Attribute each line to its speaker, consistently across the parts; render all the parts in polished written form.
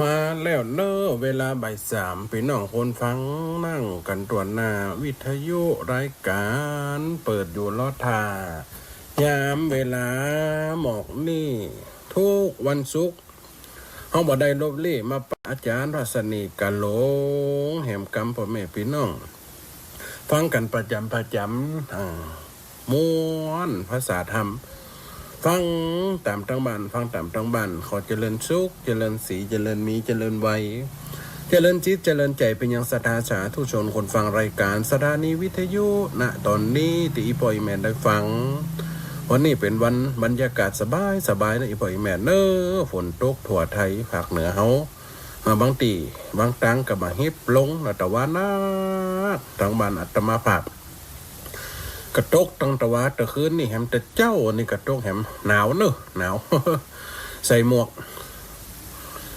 Speaker 1: มาแล้วเนอเวลาบ่ายสามพี่น้องคนฟังนั่งกันตัวหน้าวิทยุรายการเปิดอยู่ลอดทายามเวลาหมอกนี่ทุกวันศุกร์เฮาบ่ได้ลบเลี่มาปะอาจารย์รัศนีกันหลงแหมกำพ่อแม่พี่น้องฟังกันประจำม้วนภาษาธรรมฟังตามตั้งบ้านฟังตามตั้งบ้านขอเจริญสุขเจริญสีเจริญมีเจริญวัยเจริญจิตเจริญใจเป็นอย่างศรัทธาสาธุชนคนฟังรายการสถานีวิทยุณตอนนี้ที่อีปอยแมนได้ฟังวันนี้เป็นวันบรรยากาศสบายนะอีปอยแมนเนอฝนตกทั่วไทยภาคเหนือเฮาบางตีบางตังกับมาฮิบลงแต่ว่านักทางบ้านอัตมาภาพกระตกตั้งแต่ว่าตะคืนนี่แหมแต่เจ้านี่กระตกแหมหนาวเนอะหนาว ใส่หมวก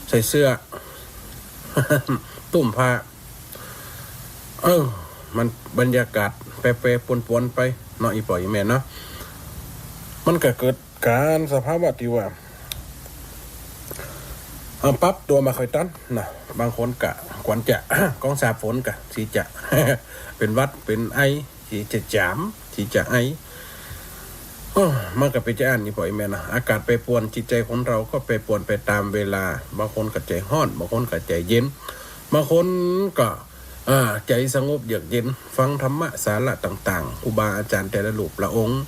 Speaker 1: ใส่เสื้อ ตุ่มผ้ามันบรรยากาศแปรๆปนๆไปเนาะอีปอยแม่เนาะมันก็เกิดการสภาพว่าที่ว่าปั๊บตัวมาค่อยตันนะบางคนกะกวนจะ กองสาฝนกะสีจะ เป็นวัดเป็นไอสีจะจามสีจะไอมันก็ไปจะอ่านนี่ปล่อยแม่นะอากาศไปป่วนจิตใจของเราก็ไปป่วนไปตามเวลาบางคนก็ใจร้อนบางคนก็ใจเย็นบางคนก็ใจสงบเยือกเย็นฟังธรรมะสาระต่างๆครูบาอาจารย์แต่ละรูปละองค์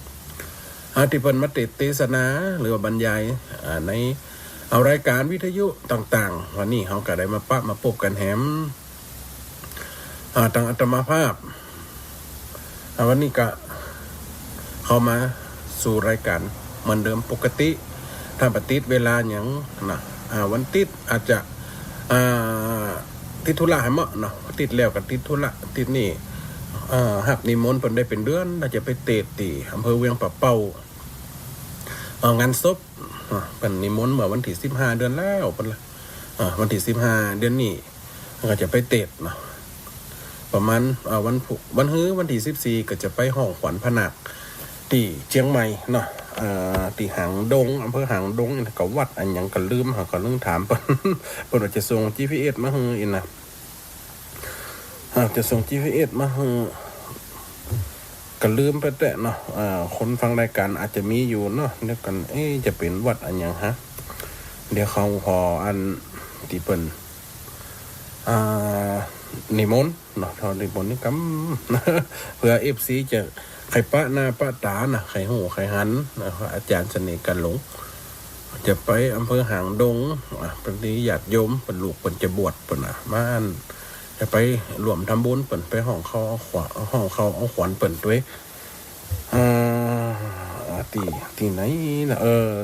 Speaker 1: ที่เพิ่นมาเทศนาหรือว่าบรรยายในเอารายการวิทยุต่างๆวันนี้เขาก็ได้มาปะมาพบกันแหมทางอาตมาภาพวันนี้ก็เข้ามาสู่รายการเหมือนเดิมปกติถ้าปฏิทินเวลาอย่างนะวันติดอาจจะติดธุระให้เหมาะเนาะติดแล้วกับติดธุระติดนี่หักนิมนต์เพิ่นได้เป็นเดือนเราจะไปเตะตีอำเภอเวียงป่าเป้างานศพเป็นนิมนต์เมื่อวันที่15เดือนแล้วเป็นละวันที่15เดือนนี้ก็จะไปเตะเนาะประมาณวันที่14ก็จะไปห้องขวัญพนักที่เชียงใหม่เนาะที่หางดงอำเภอหางดงก็วัดอันหยังก็ลืมก็เรื่องถามเพิ่นว่าจะส่ง GPS มาให้อีนะจะส่ง GPS มาให้ก็ลืมไปแต่เนาะคนฟังรายการอาจจะมีอยู่เนาะเดี๋ยวกันจะเป็นวัดอันหยังฮะเดี๋ยวเขาขออันที่เปิ้นนิมนต์เนาะทอนิมนต์นี่กำเพื่อ FC จะใครปะหน้าปะตานะใครหูใครหันนะอาจารย์เสน่ห์กันหลงจะไปอำเภอหางดงเป็นนี้ญาติโยมเป็นลูกเป็นจะบวชเป็นบ้านจะไปรวมทำบุญเป็นไปห้องเขาเอาขวัญเป็นด้วยที่ไหนนะ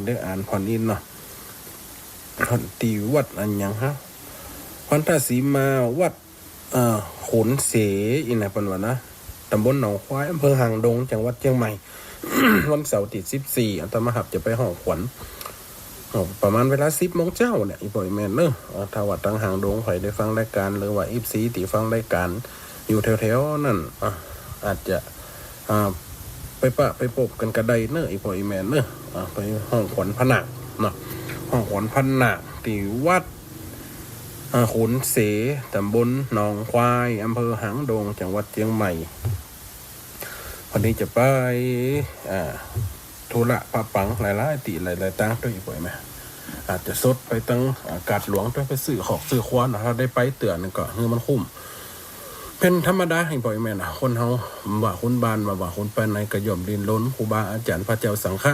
Speaker 1: ได้อ่านผ่อนอินเนาะตีวัดอันยังฮะพันธสีมาวัดขนเสอินะเป็นวันนะตำบลหนองควายอำเภอหางดงจังหวัดเชียงใหม่ วันเสาร์ที่14อาตมาหับจะไปห้องขวัญประมาณเวลา10 โมงเช้าเนี่ยอีปอยแมนเนอะถ้าวัดตังหางดงใครได้ฟังรายการหรือว่าFCที่ฟังรายการอยู่แถวๆนั่นอาจจะไปพบกันกระไดเนอะอีปอยแมนเนอะไปห้องขวัญพนักเนาะห้องขวัญพนักที่วัดขุนเสตำบลหนองควายอำเภอหางดงจังหวัดเชียงใหม่วันนี้จะไปธุระปะปังหลายๆติหลายๆตั้งด้วยบ่อยไหมอาจจะสดไปตั้งอากาศหลวงด้วยไปซื้อของซื้อควานถ้าได้ไปเตือนก็คือมันคุ้มเป็นธรรมดาให้บ่อยแม่นะคนเฮาว่าคนบ้านว่าคนไปไหนก็ย่อมดินล้นครูบาอาจารย์พระเจ้าสังฆะ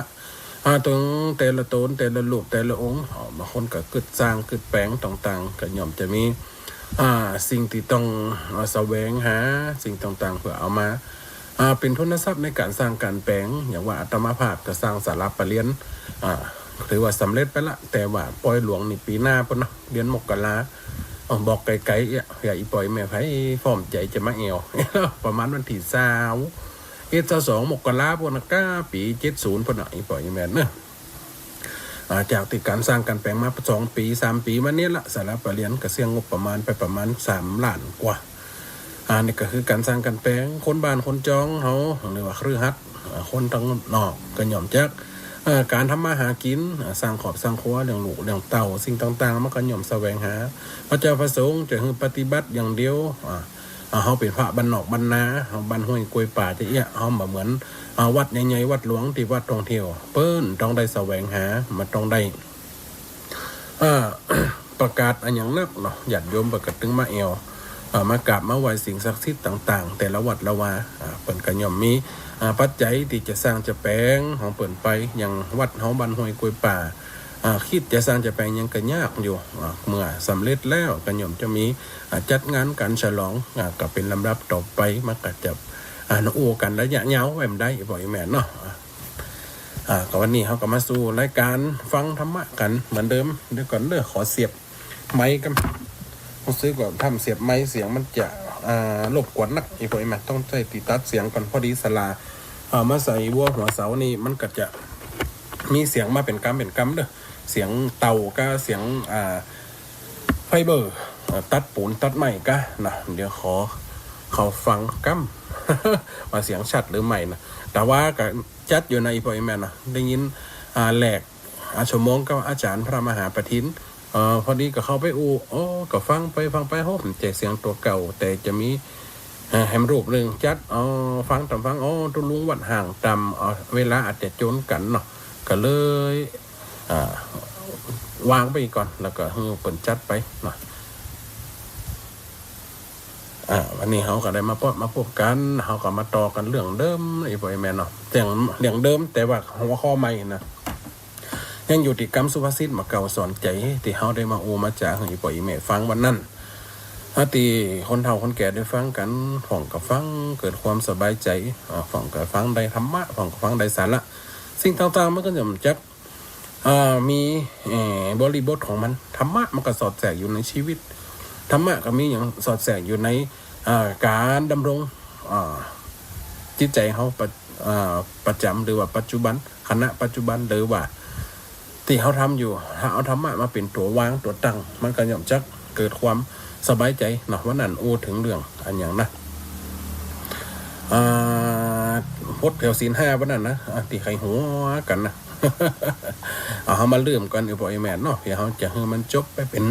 Speaker 1: ถึงแต่ละตนแต่ละลูกแต่ละองค์บางคนก็กึดสร้างกึดแปลงต่างๆก็ย่อมจะมีสิ่งที่ต้องแสวงหาสิ่งต่างๆเพื่อเอามาเป็นทุนทรัพย์ในการสร้างการแปลงอย่างว่าอาตมาภาพจะสร้างศาลาปะเรียนถือว่าสำเร็จไปละแต่ว่าปล่อยหลวงนี่ปีหน้าปุ่นเนาะเดือนมกราบอกไกลๆอย่าอีปล่อยแม่ไผพร้อมใจจะมาเอว ประมาณวันที่22 มกราปุ่นก้าปี70ปุ่นอีปล่อยแม่เนาะจากที่การสร้างการแปลงมา2 ปี3 ปีมาเนี้ยละศาลาปะเรียนก็เสี่ยงงบประมาณไปประมาณ3 ล้านกว่านี่ก็คือการสร้างการแปลงคนบ้านคนจองเขาหรือว่าครือฮัดคนทั้งนอกก็ย่อมจัก การทำมาหากินสร้างขอบสร้างครัวเรื่องลูกเรื่องเต่าสิ่งต่างๆมันก็ย่อมแสวงหาพระเจ้าประสงค์จะให้ปฏิบัติอย่างเดียวเฮาเป็นพระบ้านนอกบ้านนาเฮาบ้านห้วยกล้วยป่าจะเอี้ยเฮาบ่เหมือนวัดใหญ่ๆวัดหลวงที่วัดท่องเที่ยวเปิ้นต้องได้แสวงหามันต้องได้ประกาศอันอย่างนักเนาะญาติโยมประกาศถึงมาเอวมากราบมาไหว้สิ่งศักดิ์สิทธิ์ต่างๆแต่ละวัดละวาเปิ้นก็ย่อมมีปัจจัยที่จะสร้างจะแปลงของเปิ้นไปอย่างวัดเฮาบ้านห้วยกล้วยป่าคิดจะสร้างจะแปลงยังก็ยากอยู่เมื่อสำเร็จแล้วก็ย่อมจะมีจัดงานการฉลองก็เป็นลำดับต่อไปมันก็จะอู้กันระยะยาวไว้มันได้บ่อยแม่นเนาะก็วันนี้เขาก็มาสู่รายการฟังธรรมะกันเหมือนเดิมเดี๋ยวก่อนขอเสียบไม้กันผมซื้อก่อนทำเสียบไม้เสียงมันจะรบกวนนักอีกบ่อยแม่ต้องใช้ติดตัดเสียงก่อนพอดีสลามาใส่วัวหัวเสานี่มันก็จะมีเสียงมาเป็นกำเด้อเสียงเต่าก็เสียงไฟเบอร์ตัดปูนตัดไม้ก็นะเดี๋ยวขอเขาฟังกำว่าเสียงชัดหรือไม่นะแต่ว่าก็จัดอยู่ในพ่อแม่นะได้ยินแหลกชั่วโมงก็อาจารย์พระมหาปทินพอดีก็เข้าไปก็ฟังไปโหผมใจเสียงตัวเก่าแต่จะมีแฮมรูปหนึ่งจัดฟังตุลุงวัดห่างตำเวลาอาจจะโจนกันเนาะก็เลยวางไปก่อนแล้วก็เปิดจัดไปเนาะวันนี้เขาก็ได้มาพบกันเขาก็มาต่อกันเรื่องเดิมไอ้พ่อแม่เนาะเรื่องเดิมแต่ว่าหัวข้อใหม่นะยังอยู่ที่กรรมสุภาษิตมาเก่าสอนใจที่เขาได้มามาจากไอ้พ่อแม่ฟังวันนั้นที่คนเฒ่าคนแก่ได้ฟังกันฟังกับฟังเกิดความสบายใจฟังกับฟังได้ธรรมะฟังกับฟังได้สาระสิ่งต่างๆมันก็จะจักมีบริบทของมันธรรมะมันก็สอดแทรกอยู่ในชีวิตธรรมะก็มีอย่างสอดแทรกอยู่ในการดำรงจิตใจเขาประจำหรือว่าปัจจุบันขณะปัจจุบันหรือว่าที่เขาทำอยู่ถ้าเอาธรรมะมาเป็นตัววางตัวตั้งมันก็ย่อมจะเกิดความสบายใจเนาะวันนั้นถึงเรื่องอันอย่างนะพดแถวศีล5วันนั้นนะที่ใครหัวกันนะ เอามาเริ่มกันอีกบ่อยแม่เนาะเดี๋ยวเขาจะให้มันจบไปเป็น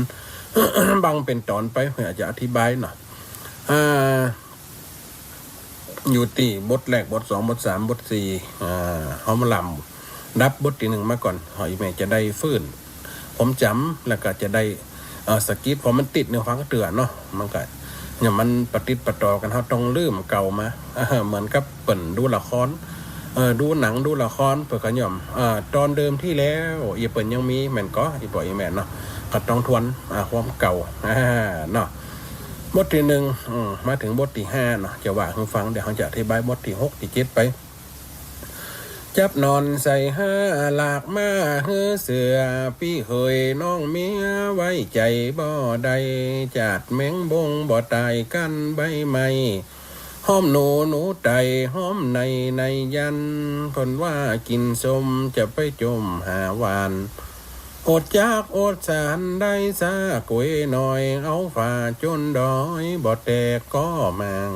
Speaker 1: บางเป็นตอนไปเพื่อจะอธิบายหน่อยอยู่ที่บทแรกบท2บท3บท4เขามาลำนับบทที่1มาก่อนหอยแม่จะได้ฟื้นผมจำแล้วก็จะได้สกิปพอมันติดในฟังเตือนเนาะมันก็อย่างมันปฏิปต่อกันเขาต้องลืมเก่ามาเหมือนกับเปิ่นดูละครดูหนังดูละครเปิดกันย่อมตอนเดิมที่แล้วอย่าเปิ่นยังมีแม่นก็อีบ่อยแม่นเนาะก็ต้องทวนความเก่าเนาะบทที่1มาถึงบทที่5เนาะจะว่าให้ฟังเดี๋ยวเขาจะอธิบายบทที่6ที่7ไปจับนอนใส่หลากมาเสือพี่เคยน้องเมียไว้ใจบ่ได้จัดแมงบงบ่ตายกันใบไม้ห้อมหนูไตห้อมในยันคนว่ากินสมจะไปจมหาวานอดจากอดสารได้ซากวยหน่อยเอาฝ่าจนดอยบ่แตกก็มัง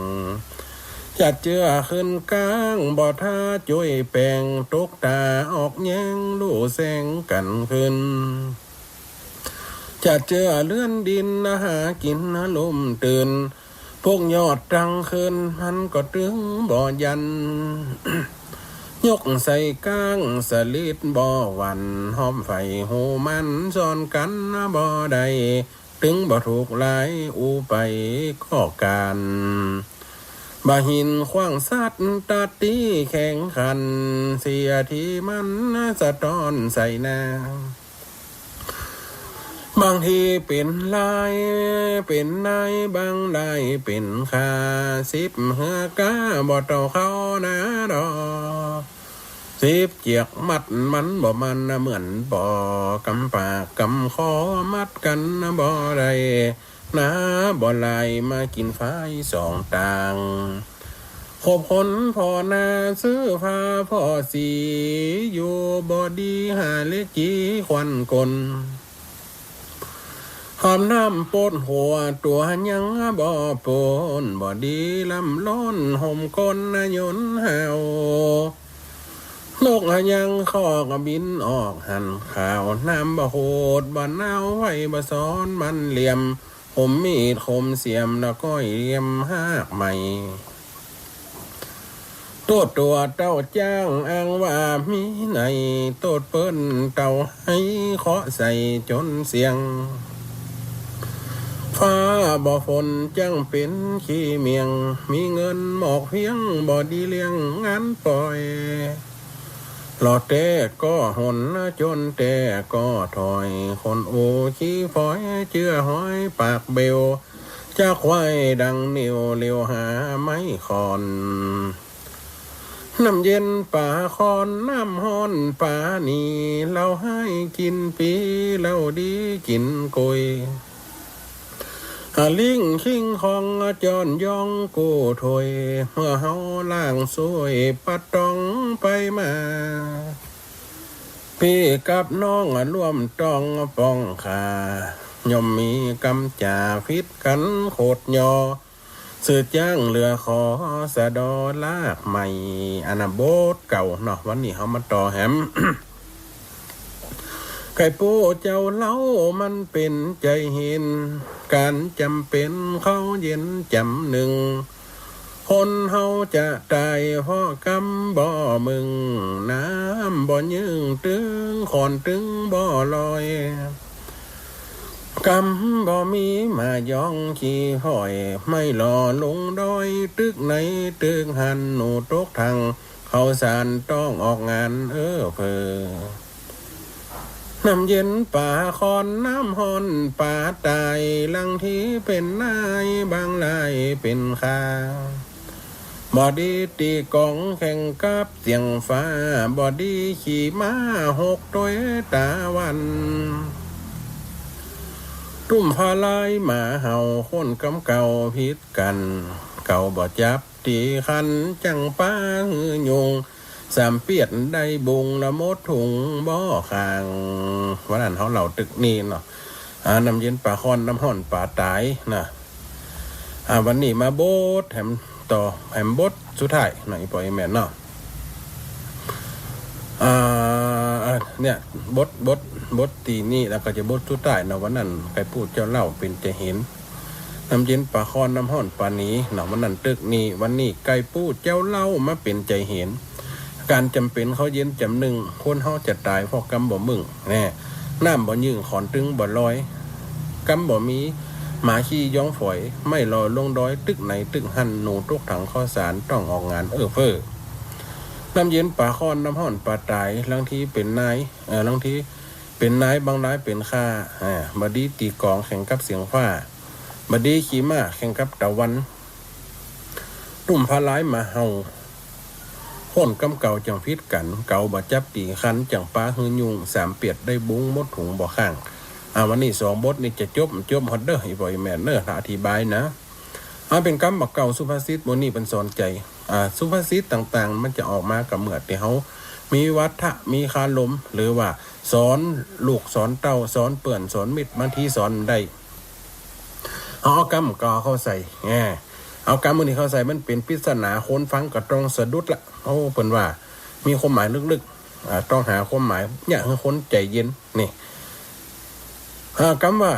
Speaker 1: จัดเจือขึ้นกลางบ่ท่าจุ้ยแปงตกตาออกแยงลู่แสงกันขึ้นจัดเจือเลื่อนดินหากินลมตื่นพวกยอดรังขึ้นมันก็ตึงบ่ยัน ยกใส่ก้างสลิดบ่หวันหอมไฟหูมันซ้อนกันบ่ได้ถึงบ่ถูกหลายไปก็การบาหินขว้างสัตว์ตัดตีแข่งขันเสียที่มันสะท้อนใส่หน้าบางทีเป็นลายเป็นนายบางได้เป็นข้า10เฮือกาบ่เต่าเขานะดอก10เจียกมัดมันบ่มันเหมือนบ่กำปากกำคอมัดกันบ่ได้นะบ่ไหลมากินไฟ2ต่างขบคนพอนาซื้อผ้าพ่อสีอยู่บ่ดีหาเล็กจีควันกลหอมน้ำปดหัวตัวยังบ่ปนบ่ดีลำล้นห่มก้นยนเห่า นกอะยังคอกะบินออกหันข่าวน้ำบ่โหดบ่เน่าไว้บ่ซ้อนมันเหลี่ยมผมมีดคมเสียมแล้วก็เหลี่ยมหากใหม่โตดตัวเต้าจ้างอ้างว่ามีในโตดเปิ้นเต้าให้เคาะใส่จนเสียงฟ้าบ่ฝนจังเป็นขี้เมียงมีเงินหมอกเพียงบ่ดีเลี้ยงงานปล่อยหลอดแต่ก็หนจนแต่ก็ถอยคนโอขี้ฝอยเจือห้อยปากเบลจะควายดังเหนียวเลียวหาไม้คอนน้ำเย็นป่าคอนน้ำฮ้อนป่านีเราให้กินปีเราดีกินกุยลิงคิงคองจอนยองกูถอยเมื่อเฮาล่างสวยปัดตองไปมาพี่กับน้องร่วมต้องป้องขาย่อมมีกำจ่าพิษกันโคตรยอสืบจ้างเรือขอสะดอลากใหม่อนาโบสเก่าเนาะวันนี้เฮามาต่อแฮม ไก่ปูเจ้าเล่ามันเป็นใจเห็นการจำเป็นเขาเย็นจำหนึ่งคนเฮาจะตายเพราะกำบ่มึงน้ำบ่ยึงตึงขอนตึงบ่ลอยกำบ่มีมายองขี้ห้อยไม่หล่อลงดอยตึกไหนตึกหันหนูตกทางเขาสารต้องออกงานเพอน้ำเย็นป่าคอนน้ำฮอนป่าตายลังที่เป็นนายบางลายเป็นข้าบอดีตีกองแข่งกับเสียงฟ้าบอดีขี่ม้าหกตัวตาวันตุ่มพาลายหมาเห่าคนกำเก่าพิษกันเก่าบ่จับตีคันจังป้าหือยงสามเปียดได้บุงละมดถุงบ่อคางวันนั้นเขาเหล่าตึกนี่เนาะน้ำเย็นป่าคอนน้ำห่อนป่าตายนะวันนี้มาโบสแถมต่อแถมบดสุดท้ายหน่อยปล่อยแม่นเนาะเนี่ยบดตีนี่แล้วก็จะบดสุดท้ายเนาะวันนั้นใครพูดเจ้าเล่าเป็นจะเห็นน้ำเย็นป่าคอนน้ำห่อนป่านี้เนาะวันนั้นตึกนี่วันนี้ไก่พูดเจ้าเล่ามาเป็นใจเห็นการจำเป็นเขาเย็นจำหนึ่งคนเขาจะตายเพราะกำบ่มึงแน่น้ำบ่ยืงขอนตึงบ่ลอยกำบ่มีหมาขี้ย้องฝอยไม่ลอยลงดอยตึกไหนตึกหันหนูตุกถังข้อสารต้องออกงานเฟ้อน้ำเย็นป่าคอนน้ำห่อนป่าตายบางทีเป็นนายบางทีเป็นนายบางนายเป็นข้าบดีตีกองแข่งกับเสียงฟ้าบดีขี่ม้าแข่งกับตะวันตุ่มพาร้ายมาเฮาคนกำเก่าจังพิษกันเก่าบ่จับตีคันจังป้าหื้อยุงสามเปียดได้บุ้งมดถุงบ่ข้างวันนี้2บทนี่จะจบฮอดเด้ออีบ่อยแม่นเด้ออธิบายนะเป็นกำบักเก่าสุภาษิตบนนี้เป็นสอนใจสุภาษิตต่างๆมันจะออกมากับเมื่อที่เฮามีวัฒะมีคาลมหรือว่าสอนลูกสอนเต้าสอนเปื่อนสอนมิตรบางทีสอนได้เอากำก่อเข้าใส่เอากำมือนี่เข้าใส่มันเป็นปริศนาคนฟังก็ต้องสะดุดละเพิ่นว่ามีความหมายลึกๆต้องหาความหมายอยากให้คนใจเย็นนี่กำว่า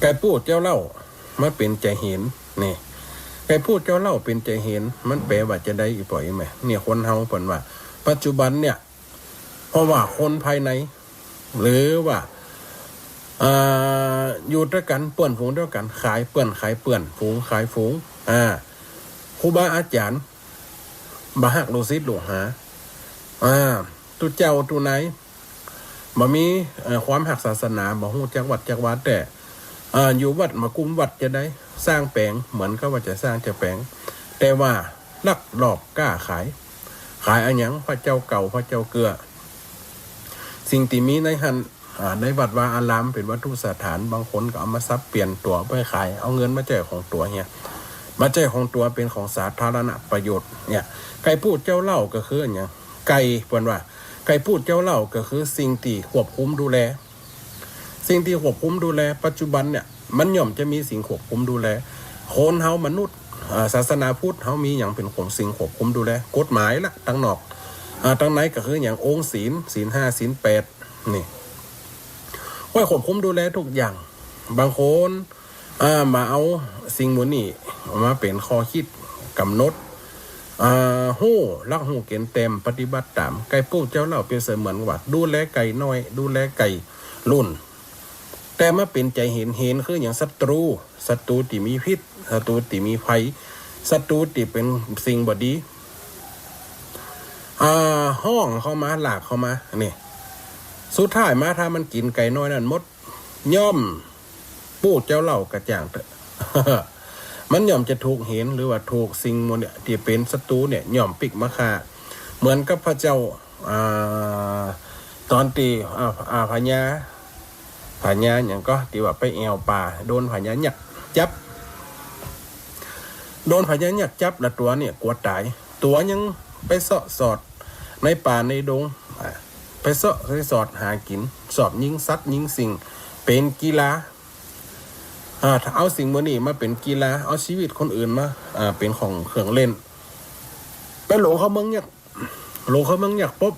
Speaker 1: ไก่พูดเจ้าเล่ามันเป็นใจเห็นนี่ไก่พูดเจ้าเล่าเป็นใจเห็นมันแปลว่าจะได้อีกปล่อยไหมเนี่ยคนเฮาเพิ่นว่าปัจจุบันเนี่ยเพราะว่าคนภายในหรือว่าอยู่ด้วยกันเปื่อนฝูงด้วยกันขายเปื่อนฝูงขายฝูงครูบาอาจารย์บาหักลูกศิษย์ลูกหาตุเจ้าตุไหนบ่มีความหักศาสนาบ่ฮู้จักวัดจักวาแต่อยู่วัดมากุมวัดจะได้สร้างแปลงเหมือนกับว่าจะสร้างจะแปลงแต่ว่าลักลอบกล้าขายอันหยังพระเจ้าเก่าพระเจ้าเกลือสิ่งที่มีในหันในวัดวาอารามเป็นวัตถุสถานบางคนก็เอามาซับเปลี่ยนตัวไปขายเอาเงินมาแจกของตัวเนี่ยมาแจกของตัวเป็นของสาธารณประโยชน์เนี่ยไก่พูดเจ้าเล่าก็คืออย่างไก่เพิ่นว่าไก่พูดเจ้าเล่าก็คือสิ่งที่ควบคุมดูแลปัจจุบันเนี่ยมันย่อมจะมีสิ่งควบคุมดูแลคนเฮามนุษย์ศาสนาพุทธเฮามีอย่างเป็นของสิ่งควบคุมดูแลกฎหมายละตั้งนอก ตั้งไหนก็คืออย่างองค์ศีล5ศีล8นี่ไว้ควบคุมดูแลทุกอย่างบางคนมาเอาสิ่งหมู่นี้มาเป็นข้อคิดกำหนดหู้ลักหูเกณฑ์เต็มปฏิบัติตามไก่ปู้เจ้าเล่าเปรียบเสมือนว่าดูแลไก่น้อยดูแลไก่รุ่นแต่มาเป็นใจเห็นคืออย่างศัตรูที่มีพิษศัตรูที่มีภัยศัตรูที่เป็นสิ่งบดีห้องเข้ามาหลากเข้ามานี่สุดท้ายมาถ้ามันกินไก่น้อยนั่นมดย่อมปู้เจ้าเล่ากระจ่างเถอะ มันย่อมจะถูกเห็นหรือว่าถูกสิ่งมันเนี่ยที่เป็นศัตรูเนี่ยย่อมปิกมาฆ่าเหมือนกับพระเจ้าตอนตีพญาอย่างก็ที่ว่าไปแอวป่าโดนพญาหยักจับแล้วตัวเนี่ยกลัวตายตัวยังไปเสาะสอดในป่าในดงไปเสาะไปสอดหากินสอบยิงสัตว์ยิงสิ่งเป็นกีฬาถ้าเอาสิ่งมือนี่มาเป็นกีฬาเอาชีวิตคนอื่นมาเป็นของเครื่องเล่นไปหลงเขาเมืองยักปุ๊บ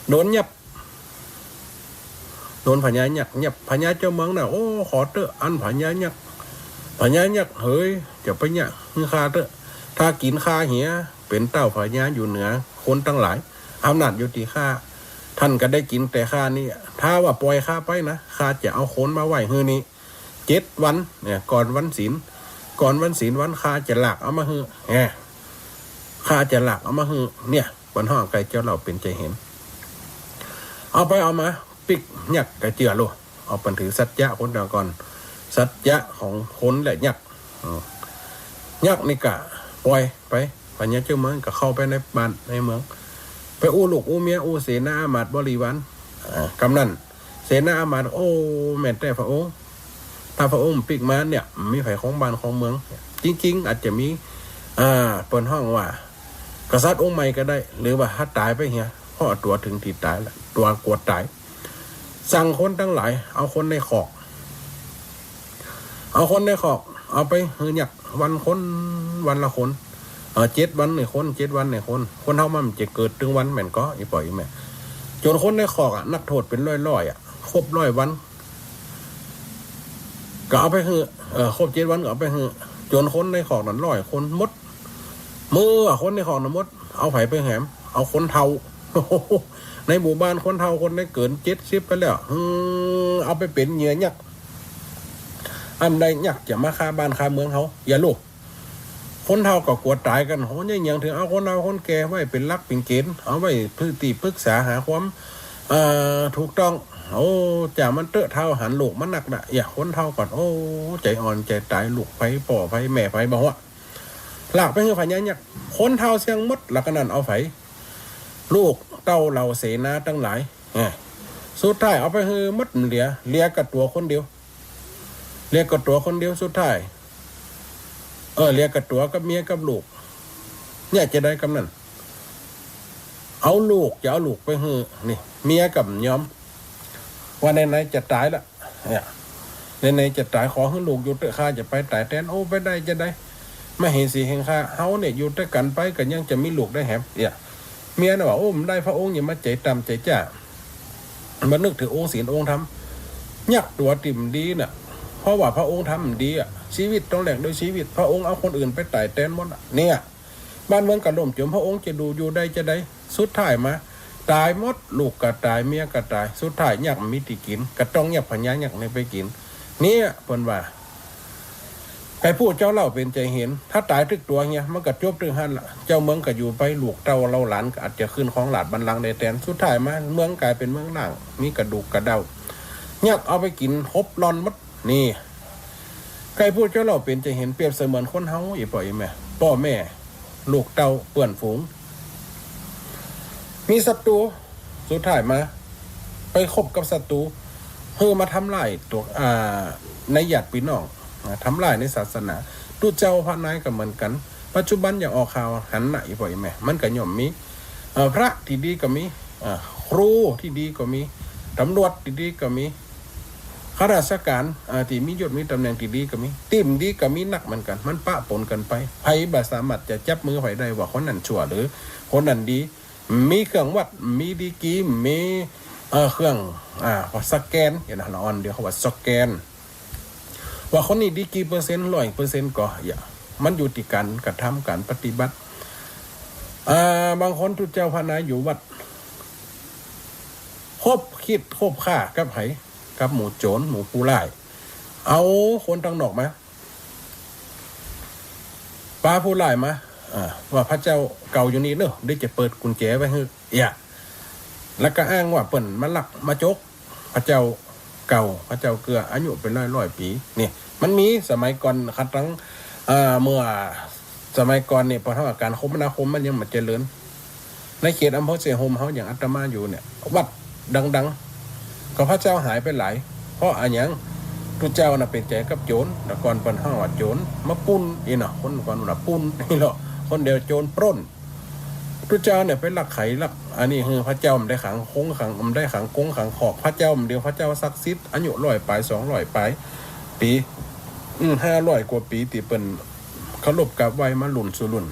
Speaker 1: โดนยับโดนพญายักยับพญาเจ้าเมืองน่ะโอ้ขอเตอะอันพญายักเฮ้ยจะไปยักคือคาเตอะถ้ากินคาเหียเป็นเต้าพญาอยู่เหนือคนตั้งหลายอำนาจอยู่ที่ข้าท่านก็ได้กินแต่ข้านี่ถ้าว่าปล่อยข้าไปนะข้าจะเอาคนมาไหวฮือนี้7 วันเนี่ยก่อนวันศีลวันข้าจะหลักเอามาฮือข้าจะหลักเอามาฮือเนี่ยวันห้องไก่เจ้าเราเป็นใจเห็นเอาไปเอามาปิกยักไก่เจือโลเอาปันถือสัจจะคนเดียวก่อนสัจจะของคนและยักนี่กะปล่อยไปพญาเจ้าเมืองก็เข้าไปในบ้านในเมืองไปอู้ลูกอู้เมียอู้เสนาอามาตย์บริวารกำนันเสนาอามาตย์โอ้แม่นแต่พระองค์ถ้าพระองค์ปิกมาเนี่ยมีไผของบ้านของเมืองจริงๆอาจจะมีเปิดห้องว่ากษัตริย์องค์ใหม่ก็ได้หรือว่าถ้าตายไปเฮียพ่อตัวถึงที่ตายแล้วตัวกวดตายสั่งคนทั้งหลายเอาคนในขอกเอาไปเฮือหยักวันละคน7 วัน1 คน7 วัน1 คนคนเท่ามันจะเกิดถึงวันแม่นก็อีปล่อยแม่จนคนในขอกนักโทษเป็นร้อยครบ100 วันก็เอาไปเฮือครบ7 วันก็เอาไปเฮือจนคนในขอกนั้น100 คนมดมือคนในขอกนั้นมดเอาไผไปแหมเอาคนเท่าในหมู่บ้านคนเท่าคนได้เกิน70ไปแล้วเอาไปเป็นเหยื่อยักษ์อันใดยักษ์จะมาฆ่าบ้านฆ่าเมืองเขาอย่าลูกคนเท่าก็กลัวตายกันโหยังอย่างถึงเอาคนเท่าคนแก่ไว้เป็นลักเป็นเกณฑ์เอาไว้ปรึกษาหาความถูกต้องโอ้จ่ามันเตอะเท่าหันลูกมันหนักนะอย่าคนเท่าก่อนโอ้ใจอ่อนใจตายลูกไปป่อไปแม่ไปบอกว่าหลักไปคือพญายักษ์คนเท่าเสียงมดหลักนั้นเอาไผลูกเต้าเหล่าเสนาตั้งหลายสุดท้ายเอาไปคือมดเหลียกับตัวคนเดียวสุดท้ายเรียกกับตัวกับเมียกับลูกเนี่ยจะได้กำนันเอาลูกไปฮือนี่เมียกับย้อมว่าในจะตายละเนี่ยในจะตายขอให้ลูกอยู่เตะข้าจะไปตายแทนโอ้ไปได้จะได้ไม่เห็นสิเห็นข้าเฮาเนี่ยอยู่ด้วยกันไปกันยังจะมีลูกได้แฮมเนี่ยเมียน่ะว่าโอ้ผมได้พระองค์อย่ามาใจต่ำใจจ้ามานึกถึงองค์ศีลองค์ธรรมยักตัวติ่มดีน่ะเพราะว่าพระองค์ทำดีชีวิตต้องแหลกโดยชีวิตพระองค์เอาคนอื่นไปตายแทนหมดเนี่ยบ้านเมืองกระล่มจมพระองค์จะดูอยู่ได้จะได้สุดท้ายมาตายหมดลูกก็ตายเมียก็ตายสุดท้ายยักมีที่กินก็ต้องยักพญายักในไปกินเนี่ยเพิ่นว่าใครพูดเจ้าเล่าเป็นใจเห็นถ้าตายทึกตัวเงี้ยมันก็จบถึงหันละเจ้าเมืองก็อยู่ไปลูกเต้าเล่าหลานก็อาจจะขึ้นของหลาดบัลลังก์ในแทนสุดท้ายมาเมืองกลายเป็นเมืองล่างมีกระดูกกระเดายักเอาไปกินฮบรอนมดนี่ใครพูดเจ้าเล่าเป็นใจเห็นเปรียบเสมือนคนเฮาอีปล่อยแม่พ่อแม่ลูกเต้าเปื่อนฝูงมีศัตรูสุดท้ายมาไปคบกับศัตรูเพื่อมาทำลายตัวในญาติพี่น้องทำลายในศาสนาตูเจ้าพระนายก็เหมือนกันปัจจุบันอย่างออกข่าวหันหน้าอีปล่อยแม่มันก็ย่อมมีพระที่ดีก็มีครูที่ดีก็มีตำรวจที่ดีก็มีข ข้าราชการที่มียศมีตำแหน่งที่ดีก็มีติ่มดีก็มีนักเหมือนกันมันปะปนกันไปไผบ่สามารถจะจับมือไผได้ว่าคนนั้นชั่วหรือคนนั้นดีมีเครื่องวัดมีดีกรีมีเครื่องสแกนอย่างนั้นอ่อนเดี๋ยวเขาว่าสแกนว่าคนนี้ดีกี่เปอร์เซ็นต์100%ก็อย่ามันอยู่ที่การกระทำการปฏิบัติบางคนทุเจ้าพนายอยู่วัดคบคิดคบฆ่ากับไผกับหมู่โจรหมู่ผู้ร้ายเอาคนตั้งนอกมาปาผู้ร้ายมาว่าพระเจ้าเก่าอยู่นี่เนอะได้จะเปิดกุญแจไว้ให้แล้วก็อ้างว่าเปิ่นมาลักมาจกพระเจ้าเก่าพระเจ้าเกลืออายุเป็นร้อยปีนี่มันมีสมัยก่อนคัดตั้งเมื่อสมัยก่อนเนี่ยพอทำการคมนาคมมันยังมาเจริญในเขตอำเภอเสโฮมเขาอย่างอาตมาอยู่เนี่ยวัดดังๆก็พระเจ้าหายไปหลายเพราะอะไรอย่างพระเจ้าน่ะเป็นใจกับโจรแต่ก่อนเป็นห้าวัดโจรมาปุ้นอีน่ะคนก่อนน่ะปุ้นนี่หรอคนเดียวโจรปล้นพระเจ้าเนี่ยไปลักไข่ลักอันนี้คือพระเจ้ามันได้ขังคงขังมันได้ขังกงขังขอบพระเจ้ามันเดียวพระเจ้าศักดิ์สิทธิ์อายุ100 ปลาย200 ปลายปี500 กว่าปีตีเป็นเขาลบกับไว้มาหลุ่นสู่หลุ่น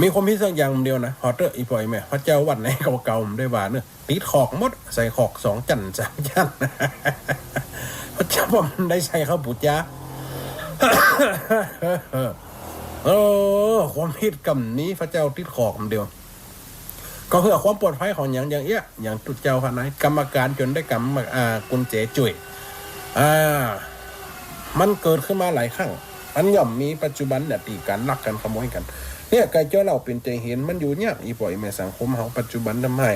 Speaker 1: มีความพิเศษอย่างเดียวนะพอเตอร์อีปอยแม่พระเจ้าวัดไหนเก่าๆได้ว่าเนอะติดขอกมดใส่ขอก2 จัน3 จันพระเจ้ามันได้ใช้ข้าวปุจจาความผิดกรรมนี้พระเจ้าติดขอกเดียวก็เพื่อความปลอดภัยของอย่างอย่างตุเจ้าพระนายกรรมการจนได้กรรมกุญแจจุ๋ยมันเกิดขึ้นมาหลายครั้งอันย่อมมีปัจจุบันเนี่ยตีการลักกันขโมยกันเนี่ยไก่เจ้าเราเป็นใจเห็นมันอยู่เนี่ยอีปล่อยแม่สังคมของปัจจุบันทำให้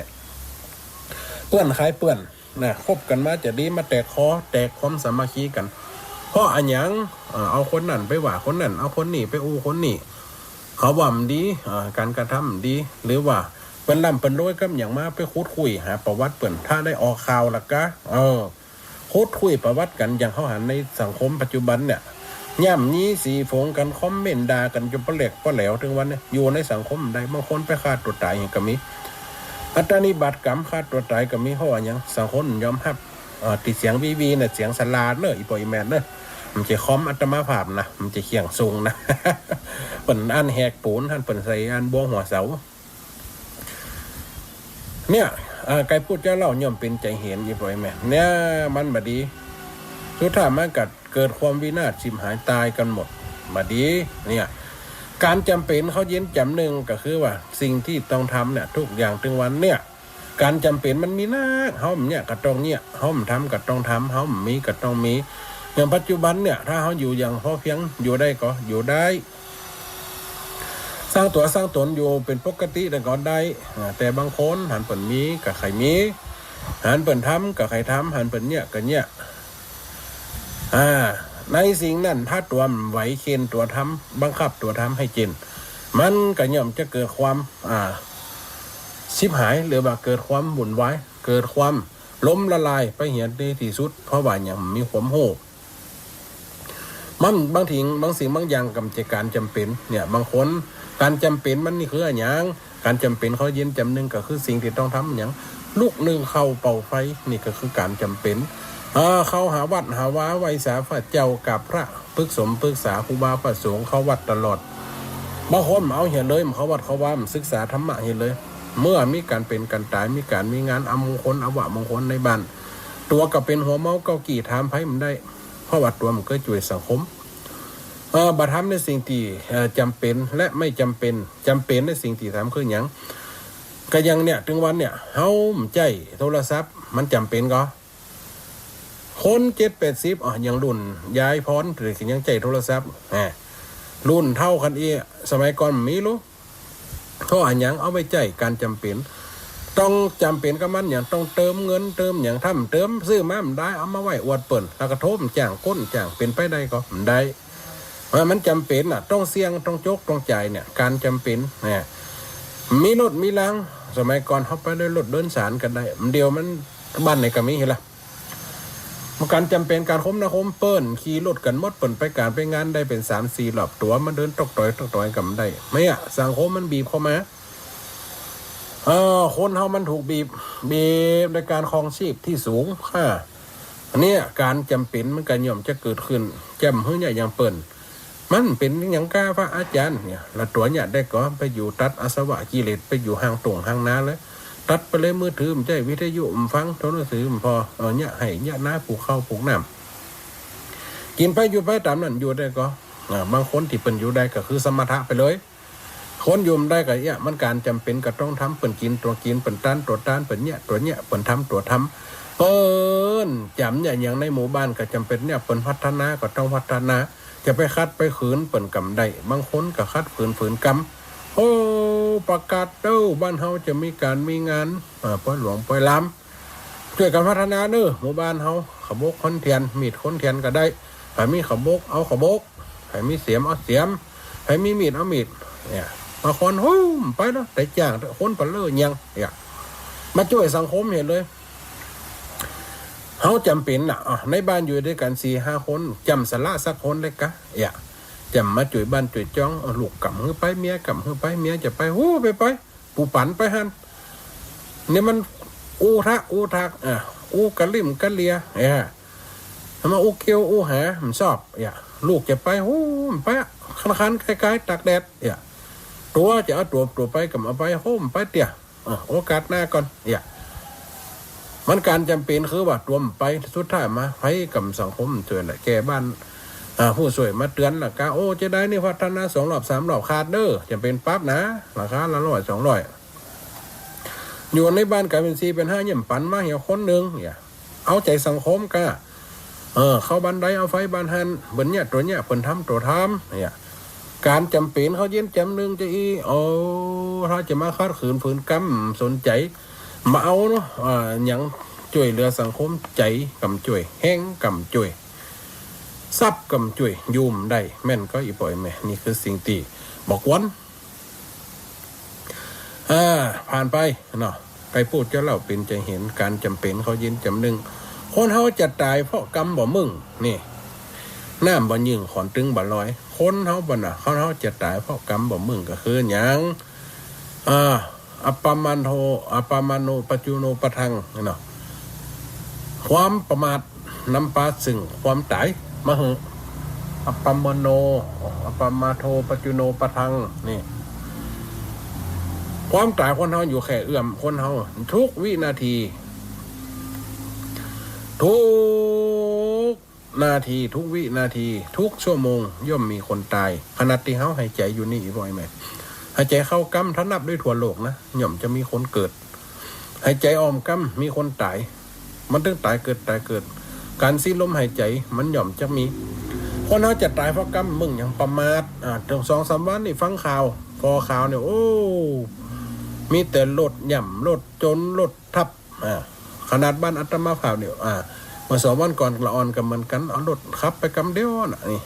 Speaker 1: เปื้อนคล้ายเปื้อนนะคบกันมาจะดีมาแตกคอแตกความสามัคคีกันเพราะอันยังเอาคนนั่นไปว่าคนนั่นเอาคนนี่ไปอู้คนนี่เขาว่ามันดีการกระทำดีหรือว่าเป็นลำเป็นรวยก็อย่างมาไปคุยหาประวัติเปิ่นถ้าได้ออกข่าวละก็คุยประวัติกันอย่างเขาหันในสังคมปัจจุบันเนี่ยย่ำนี้สีฝงกันคอมเมนต์ด่ากันจนปลาเหล็กปลาแหลวถึงวันนี้อยู่ในสังคมใดบางคนไปฆ่าตัวตายอย่างก็มีอัตรานิบัติกรรมฆ่าตัวตายก็มีเพราะว่าอย่างสังคมยอมรับติดเสียงวีเนี่ยเสียงสลาดเนอะอีปอยแมนเนอะมันจะคอมอัตมาภาพนะมันจะเขี่ยงสูงนะ เปิ่นอันแหกปูนท่านเปิ่นใส่อันบ้วงหัวเสาเนี่ยไก่พูดเจ้าเล่าย่อมเป็นใจเห็นอีปอยแมนเนี่ยมันบดีสุดท้ายมันเกิดความวินาศชิมหายตายกันหมดบดีเนี่ยการจำเป็นเขาเย็นจำหนึ่งก็คือว่าสิ่งที่ต้องทำเนี่ยทุกอย่างถึงวันเนี่ยการจำเป็นมันมีนะเขาเนี่ยก็ต้องเนี่ยเขาทำก็ต้องทำเขามีก็ต้องมีอย่างปัจจุบันเนี่ยถ้าเขาอยู่อย่างพอเพียงอยู่ได้ก็อยู่ได้สร้างตัวสร้างตนอยู่เป็นปกติแต่ก็ได้แต่บางคนหันเปิ่นมีกับใครมีหันเปิ่นทำกับใครทำหันเปิ่นเนี่ยกับเนี่ยในสิ่งนั้นถ้าตัวไหวเค้นตัวทำบังคับตัวทำให้เจนมันก็ย่อมจะเกิดความชิบหายหรือว่าเกิดความบุ่นวายเกิดความล้มละลายไปเหียนในที่สุดเพราะว่าอย่างมีความโหมันบางทีบางสิ่งบางอย่างกับการจำเป็นเนี่ยบางคนการจำเป็นมันนี่คืออย่างการจำเป็นเขาเย็นจำหนึ่งก็คือสิ่งที่ต้องทำอย่างลูกหนึ่งเข้าเป่าไฟนี่ก็คือการจำเป็นเขาหาวัดหาว้าไว้สาพระเจ้ากับพระปรึกษาครูบาพระสงฆ์เขาวัดตลอดบางคนเอาเห็นเลยเขาวัดเขาว่าศึกษาธรรมะเห็นเลยเมื่อมีการเป็นการตายมีงานอมงคลอวะมงคลในบ้านตัวก็เป็นหัวเมาเก้ากี่ถามไพ่มันได้เพราะว่าตัวมันก็ช่วยสังคมบัตรทำในสิ่งที่จำเป็นและไม่จำเป็นในสิ่งที่ทำคืออย่างก็ยังเนี่ยถึงวันเนี่ยเฮาใจโทรศัพท์มันจำเป็นก็คน70-80อย่างรุ่นยายพรหรือยังใจโทรศัพท์รุ่นเท่ากันสมัยก่อนมีรู้เขาอย่างเอาไปใจการจำเป็นต้องจำเป็นกับมันอย่างต้องเติมเงินเติมอย่างทำเติมซื้อมามันได้เอามาไว้อวดเปิ่นแล้วก็โทมจ้างก้นจ้างเป็นไปได้ก็มันได้มันจำเป็นต้องเสี่ยงต้องจกต้องจ่ายเนี่ยการจำเป็นเนี่ยมีรถมีล้างสมัยก่อนเขาไปด้วยรถเดินสารกันได้มันเดียวมันบ้านไหนก็มีเห็นละการจำเป็นการคมนะคมเปิ้นขี่รถกันหมดเปิ่นไปการไปงานได้เป็น3-4 รอบตัวมันเดินตกต่อยกับได้ไม่สังคมมันบีบเข้ามาคนเฮามันถูกบีบในการครองชีพที่สูง อันนี้การจำเป็นมันก็ย่อมจะเกิดขึ้นจำเฮือเนี่ยอย่างเปิ่นมันเป็นอย่างก้าพระอาจารย์เนี่ยละตัวเนี่ยได้ก็ไปอยู่ตัดอาสวะกิเลสไปอยู่ห่างตรงห่างนาเลยตัดไปเลยมือถือมันใจวิทยุมันฟังโทรศัพท์มันพอเนี่ยให้เนี่ยน้าปลูกข้าวปลูกน้ำกินไปอยู่ไปตามนั้นอยู่ได้ก็บางคนที่เป็นอยู่ได้ก็คือสมถะไปเลยคนยุ่มได้ก็เนี่ยมันการจำเป็นก็ต้องทำเปิ่นกินตัวกินเปิ่นต้านตัวต้านเปิ่นเนี่ยตัวเนี่ยเปิ่นทำตัวทำเปิ้นจำเนี่ยอย่างในหมู่บ้านก็จำเป็นเนี่ยเปิ่นพัฒนาก็ต้องพัฒนาจะไปคัดไปขืนเปิ่นกำได้บางคนก็คัดฝืนกำโอ้ประกาศเด้อบ้านเฮาจะมีการมีงานปล่อยหลวงปล่อยล้ำช่วยกันพัฒนาเด้อหมู่บ้านเฮาขบกคนเทียนมีดคนเทียนก็ได้ใครมีขบกเอาขบกใครมีเสียมเอาเสียมใครมีมีดเอามีดเนี่ยมาคนโอ้ไปเนาะแต่จ้างคนปะเลอยังเนี่ยมาช่วยสังคมเห็นเลยเขาจำเป็นน่ะในบ้านอยู่ด้วยกัน 4-5 คนจำสละสักคนเลยกะอย่าจำมาจุยบ้านจุยจ้องลูกกำมือไปเมียกำมือไปเมียจะไปโอ้ไปปูปั่นไปหันเนี่ยมันอูทักอูกะลิ่มกะเลียทำไมอูเกียวอูหามันชอบลูกจะไปโอ้ไปคันคล้ายๆตากแดดตัวจะเอาตัวไปกับเอาไปโฮมไปเตี่ยโอกาสหน้าก่อนมันการจำเป็นคือว่าตัวไปสุดท้ายมาให้กับสังคมเตือนแหละแก่บ้านผู้สวยมาเตือนหลักการโอ้จะได้นี่พัฒนา2 รอบ 3 รอบขาดเด้อจะเป็นปั๊บนะราคาละ100-200อยู่ในบ้านกลายเป็น4เป็น5ยิ่มปันมาเหี่ยวคนหนึ่งเอาใจสังคมก็เข้าบันไดเอาไฟบันหันเหมือนเนี่ยตัวเนี่ยเพิ่นทำตัวทำการจำเป็นเขาเย็นจำหนึ่งจะถ้าจะมาคัดขืนฝืนกำสนใจมาเอาเนาะอย่างช่วยเหลือสังคมใจกำช่วยแห้งกำช่วยซับกำช่วยยุ่มได้แม่นก็อีปล่อยแม่นี่คือสิ่งที่บอกวันผ่านไปเนาะไปพูดเจ้าเล่าเป็นใจเห็นการจำเป็นเขาเย็นจำหนึ่งคนเขาจะตายเพราะกรรมบ่มึงนี่น้ำบ่ยิงขอนตึงบ่ลอยคนเขาบ่น่ะเขาจะตายเพราะกรรมบ่มึงก็คืออย่างอัปปมาโนปัจจุโนปะทังเนาะความประมาทนำปาซึ่งความตายมาเหอะอัปปมาโทปัจจุโนปะทังนี่ความตายคนเฮาอยู่แค่เอื้อมคนเฮาทุกวินาทีทุกวินาทีทุกชั่วโมงย่อมมีคนตายขณะที่เฮาหายใจอยู่นี่บ่อยไหมหายใจเข้ากำถ้านับด้วยทั่วโลกนะย่อมจะมีคนเกิดหายใจออมกำมีคนตายมันต้องตายเกิดการสิ้นลมหายใจมันย่อมจะมีคนเขาจะตายเพราะกำมึงอย่างประมาทถึง2-3 วันนี่ฟังข่าวพอข่าวเนี่ยโอ้มีแต่รถย่ำรถจนรถทับขนาดบ้านอัตมาข่าวเนี่ยเมื่อ2 วันก่อนละอ่อนกันเหมือนกันเอารถขับไปกำเดียวนี่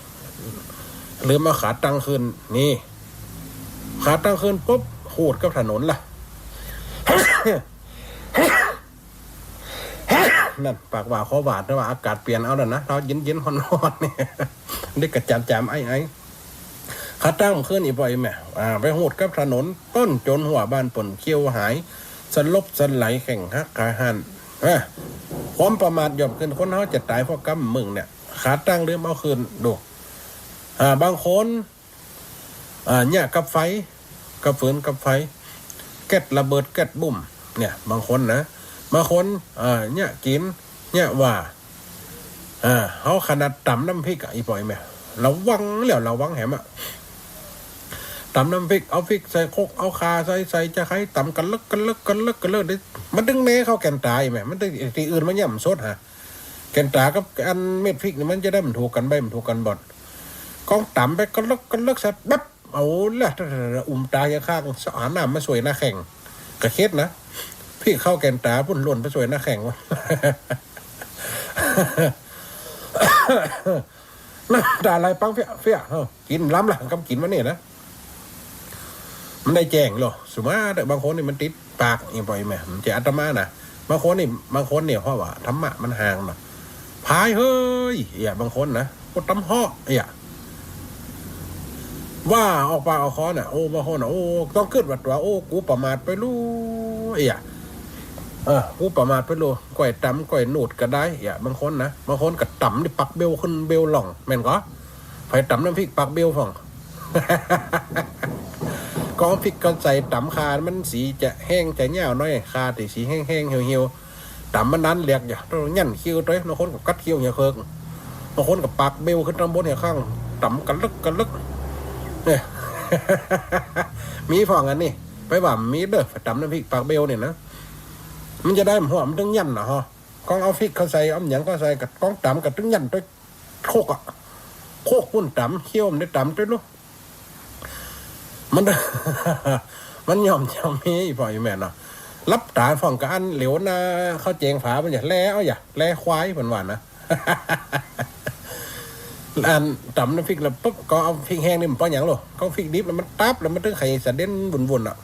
Speaker 1: หรือมาขาตั้งคืนนี่ขาตั้งคืนปุ๊บโหดกับถนนล่ะ นั่นปากว่าขอหวาดนะว่าอากาศเปลี่ยนเอาแล้วนะเราเย็นๆฮอนๆนี่ได้กระจามไอ้ขาตั้งคืนอีบ่อยแม่ไปโหดกับถนนต้นจนหัวบ้านป่นเขี้ยวหายสลบสไหลแข่งฮักกาหันความประมาทย่อมขึ้นคนเขาจะตายเพราะกำมึงเนี่ยขาตั้งเรื่องเอาคืนดูบางคนเนี่ยกับไฟกับฝืนกับไฟแก๊สระเบิดแก๊สบุ่มเนี่ยบางคนนะบางคนเนี่ยกินเนี่ยว่าเขาขนาดตำน้ำพริกอีปล่อยแม่ระวังแหมตำน้ำพริกเอาพริกใส่โคกเอาคาใส่จะใครตำกันเลิกได้มันดึงเน่เข้าแกนตายแม่มันที่อื่นมันย่ำสดแกนตากับอันเม็ดพริกนี่มันจะได้มันถูกกันใบมันถูกกันบดกองต่ำไปกันเลิกใส่ปั๊บเอาละตาข้างสารน้ำมาสวยหน้าแข่งกระเค็ดนะพี่เข้าแกนตาพุ่นหล่นไปสวยหน้าแข่งวะน้ำตาไหลปังเฟี้ยกินล้ำหลังกับกินมันเนี่ยนะมันได้แจ้งหรอสมมติแต่บางคนนี่มันติดปากอย่างปล่อยแม่มันจะอัตมานะบางคนเนี่ยเพราะว่าธรรมะมันห่างนะพายเฮ้ยบางคนนะก็ตำห่อว่าออกปากออกคอน่ะโอ้บางคนน่ะโอ้ต้องขึ้นวัดว่าโอ้กูประมาทไปรู้ ผู้ประมาทไปโลก่อยตำก่อยหนูดก็ได้อย่าบางคนนะบางคนก็ตำที่ปักเบลขึ้นเบลหล่องแม่นก็ไฟตำน้ำพริกปักเบลฟ่อง กองพริกก็ใส่ตำคามันสีจะแห้งจะเหี่ยวน้อยคาแต่สีแห้งๆเหี่ยวๆตำมันนั้นเรียกอย่าต้องยันคิ้วด้วยบางคนกับกัดคิ้วเหี่ยวเคิงบางคนกับปักเบลขึ้นตำบนเหี่ยวข้างตำกันลึกเนี่ย มีฟ่องอันนี้ไปว่ามีเด้อตำน้ำพริกปักเบลเนี่ยนะมันจะได้หัวมันตึงยันนะฮะกองเอาพริกเขาใส่เอาหยังก็ใส่กับกองตำกับตึงยันด้วยโคกโคกปุ่นตำเคี่ยวมันได้ตำด้วยลูกมัน มันยอมมีพ่ออยู่แม่เนาะรับตาฟ่องกับอันเหลวนาเขาเจงฝามันอย่าแล่เอาอย่าแล่ควายผ่านๆนะ อันตำน้ำพริกแล้วปุ๊บก็เอาพริกแห้งนี่มันป้อนอย่างหรอก็พริกดิบแล้วมันตับแล้วมันตึงไข่สะเด่นวุ่นอ่ะ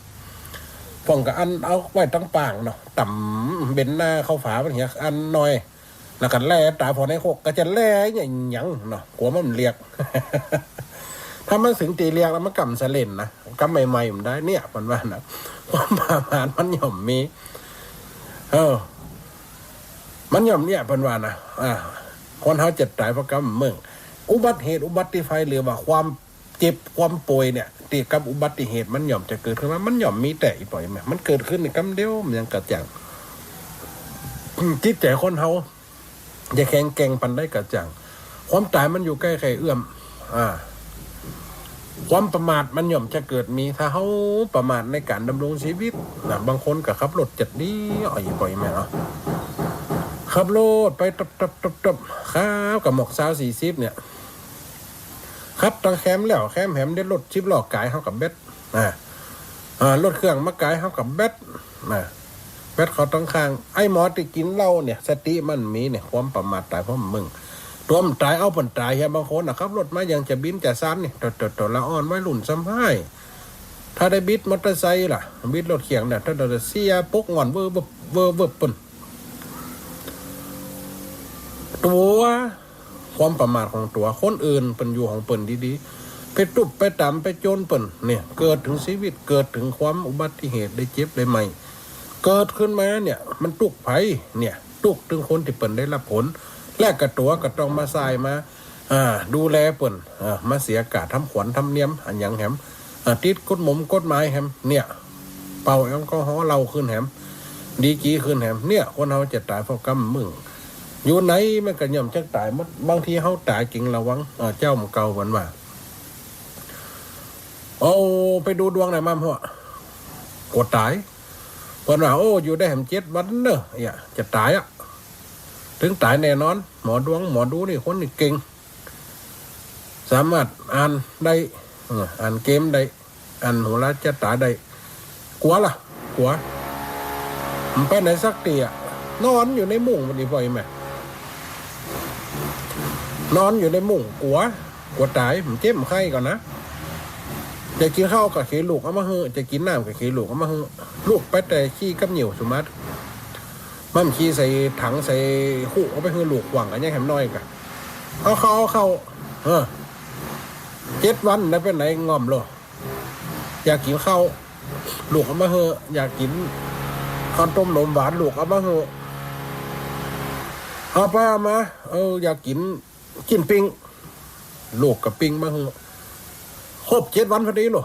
Speaker 1: ฟ่องกับอันเอาไว้ตั้งปางเนาะตำเบนหน้าเข้าฝามันเหี้ยอันน้อยแล้วกันแล่ตาพอในโคกก็จะแล่อย่างหยังเนาะกลัวมันเรียก ถ้ามันถึงตีเรียกแล้วมันกำเสล่นนะกำใหม่ๆมันได้เนี่ยมันว่านะความประมาณมันหย่อมมีมันหย่อมเนี่ยเป็นว่านะคนเขาเจ็บตายเพราะกำเมืองอุบัติเหตุอุบัติภัยหรือว่าความเจ็บความป่วยเนี่ยตีกับอุบัติเหตุมันหย่อมจะเกิดขึ้นมามันหย่อมมีแต่อีปล่อยไหมมันเกิดขึ้นในกำเดียวมันยังกระจ่างจิตใจคนเขาจะแข็งแกร่งปันได้กระจ่างความตายมันอยู่ใกล้ใครเอื้อมความประมาทมันย่อมจะเกิดมีถ้าเขาประมาทในการดำรงชีวิตนะบางคนก็ขับรถจัดดีอ่อยปล่อยแม่เนาะขับรถไปตับครับกับหมอก20-40เนี่ยครับตั้งแคมแล้วแคมแหมได้รถชิปหลอกกายเขากับเบ็ดรถเครื่องมากายเขากับเบ็ดเบ็ดเขาต้องข้างไอ้หมอที่กินเหล้าเนี่ยสติมันมีเนี่ยความประมาทตายเพราะมึงตัวมันตายเอาผลตายเฮียบางคนนะครับรถมาอย่างจะบินจะซ้ำนี่ตัวละอ่อนไว้หลุ่นซ้ำให้ถ้าได้บิดมอเตอร์ไซค์ล่ะบิดรถเขียงเนี่ยถ้าเราเสียปุ๊กงอนเวอร์ปุ่นตัวความประมาทของตัวคนอื่นเป็นอยู่ของเปิ่นดีๆไปตุบไปตำไปโจนเปิ่นเนี่ยเกิดถึงชีวิตเกิดถึงความอุบัติเหตุได้เจ็บได้ใหม่เกิดขึ้นมาเนี่ยมันตุกไผเนี่ยตุกถึงคนที่เปิ่นได้รับผลแลกกับตัวก็ต้องมาใส่มาดูแลเปิ่นมาเสียกาทำขวัญทำเนียมอันอย่างแหมติดกฎหมกฎหมายแหมเนี่ยเป่าแอลกอฮอล์เราขึ้นแหมดีกีขึ้นแหมเนี่ยคนเราจะตายเพราะกำมึงอยู่ไหนมันก็ย่อมจะตายมัดบางทีเขาตายจริงระวังเจ้ามันเก่าวันว่าโอ้ไปดูดวงไหนมาพ่อกดตายเปิ่นว่าโอ้อยู่ได้แหม7 วันเนอะอย่าจะตายถึงตายแน่นอนหมอดวงหมอดูนี่คนนี่เก่งสามารถอ่านได้อ่านเกมได้อ่านโหราจะตายได้กลัวล่ะกลัวมันไปไหนสักทีนอนอยู่ในมุ้งมันดีบ่อยไหมนอนอยู่ในมุ้งกลัวตายมันเจ็บไข้ก่อนนะจะกินข้าวกับขี้ลูกเอามาเฮือจะกินน้ำกับขี้ลูกเอามาเฮือลูกไปแต่ขี้กับเหนียวสมัติมันขี้ใส่ถังใส่คู่เอาไปคือลูกหวังอันนี้แหมน้อยกันเอาเข้า7 วันได้เป็นไหนงอมเลยอยากกินข้าวลูกเอามาเหอะอยากกินข้าวต้มนมหวานลูกเอามาเหอะเอาป้ามาอยากกินปิ้งลูกกับปิ้งมาเหอะครบ7 วันพอดีหรอ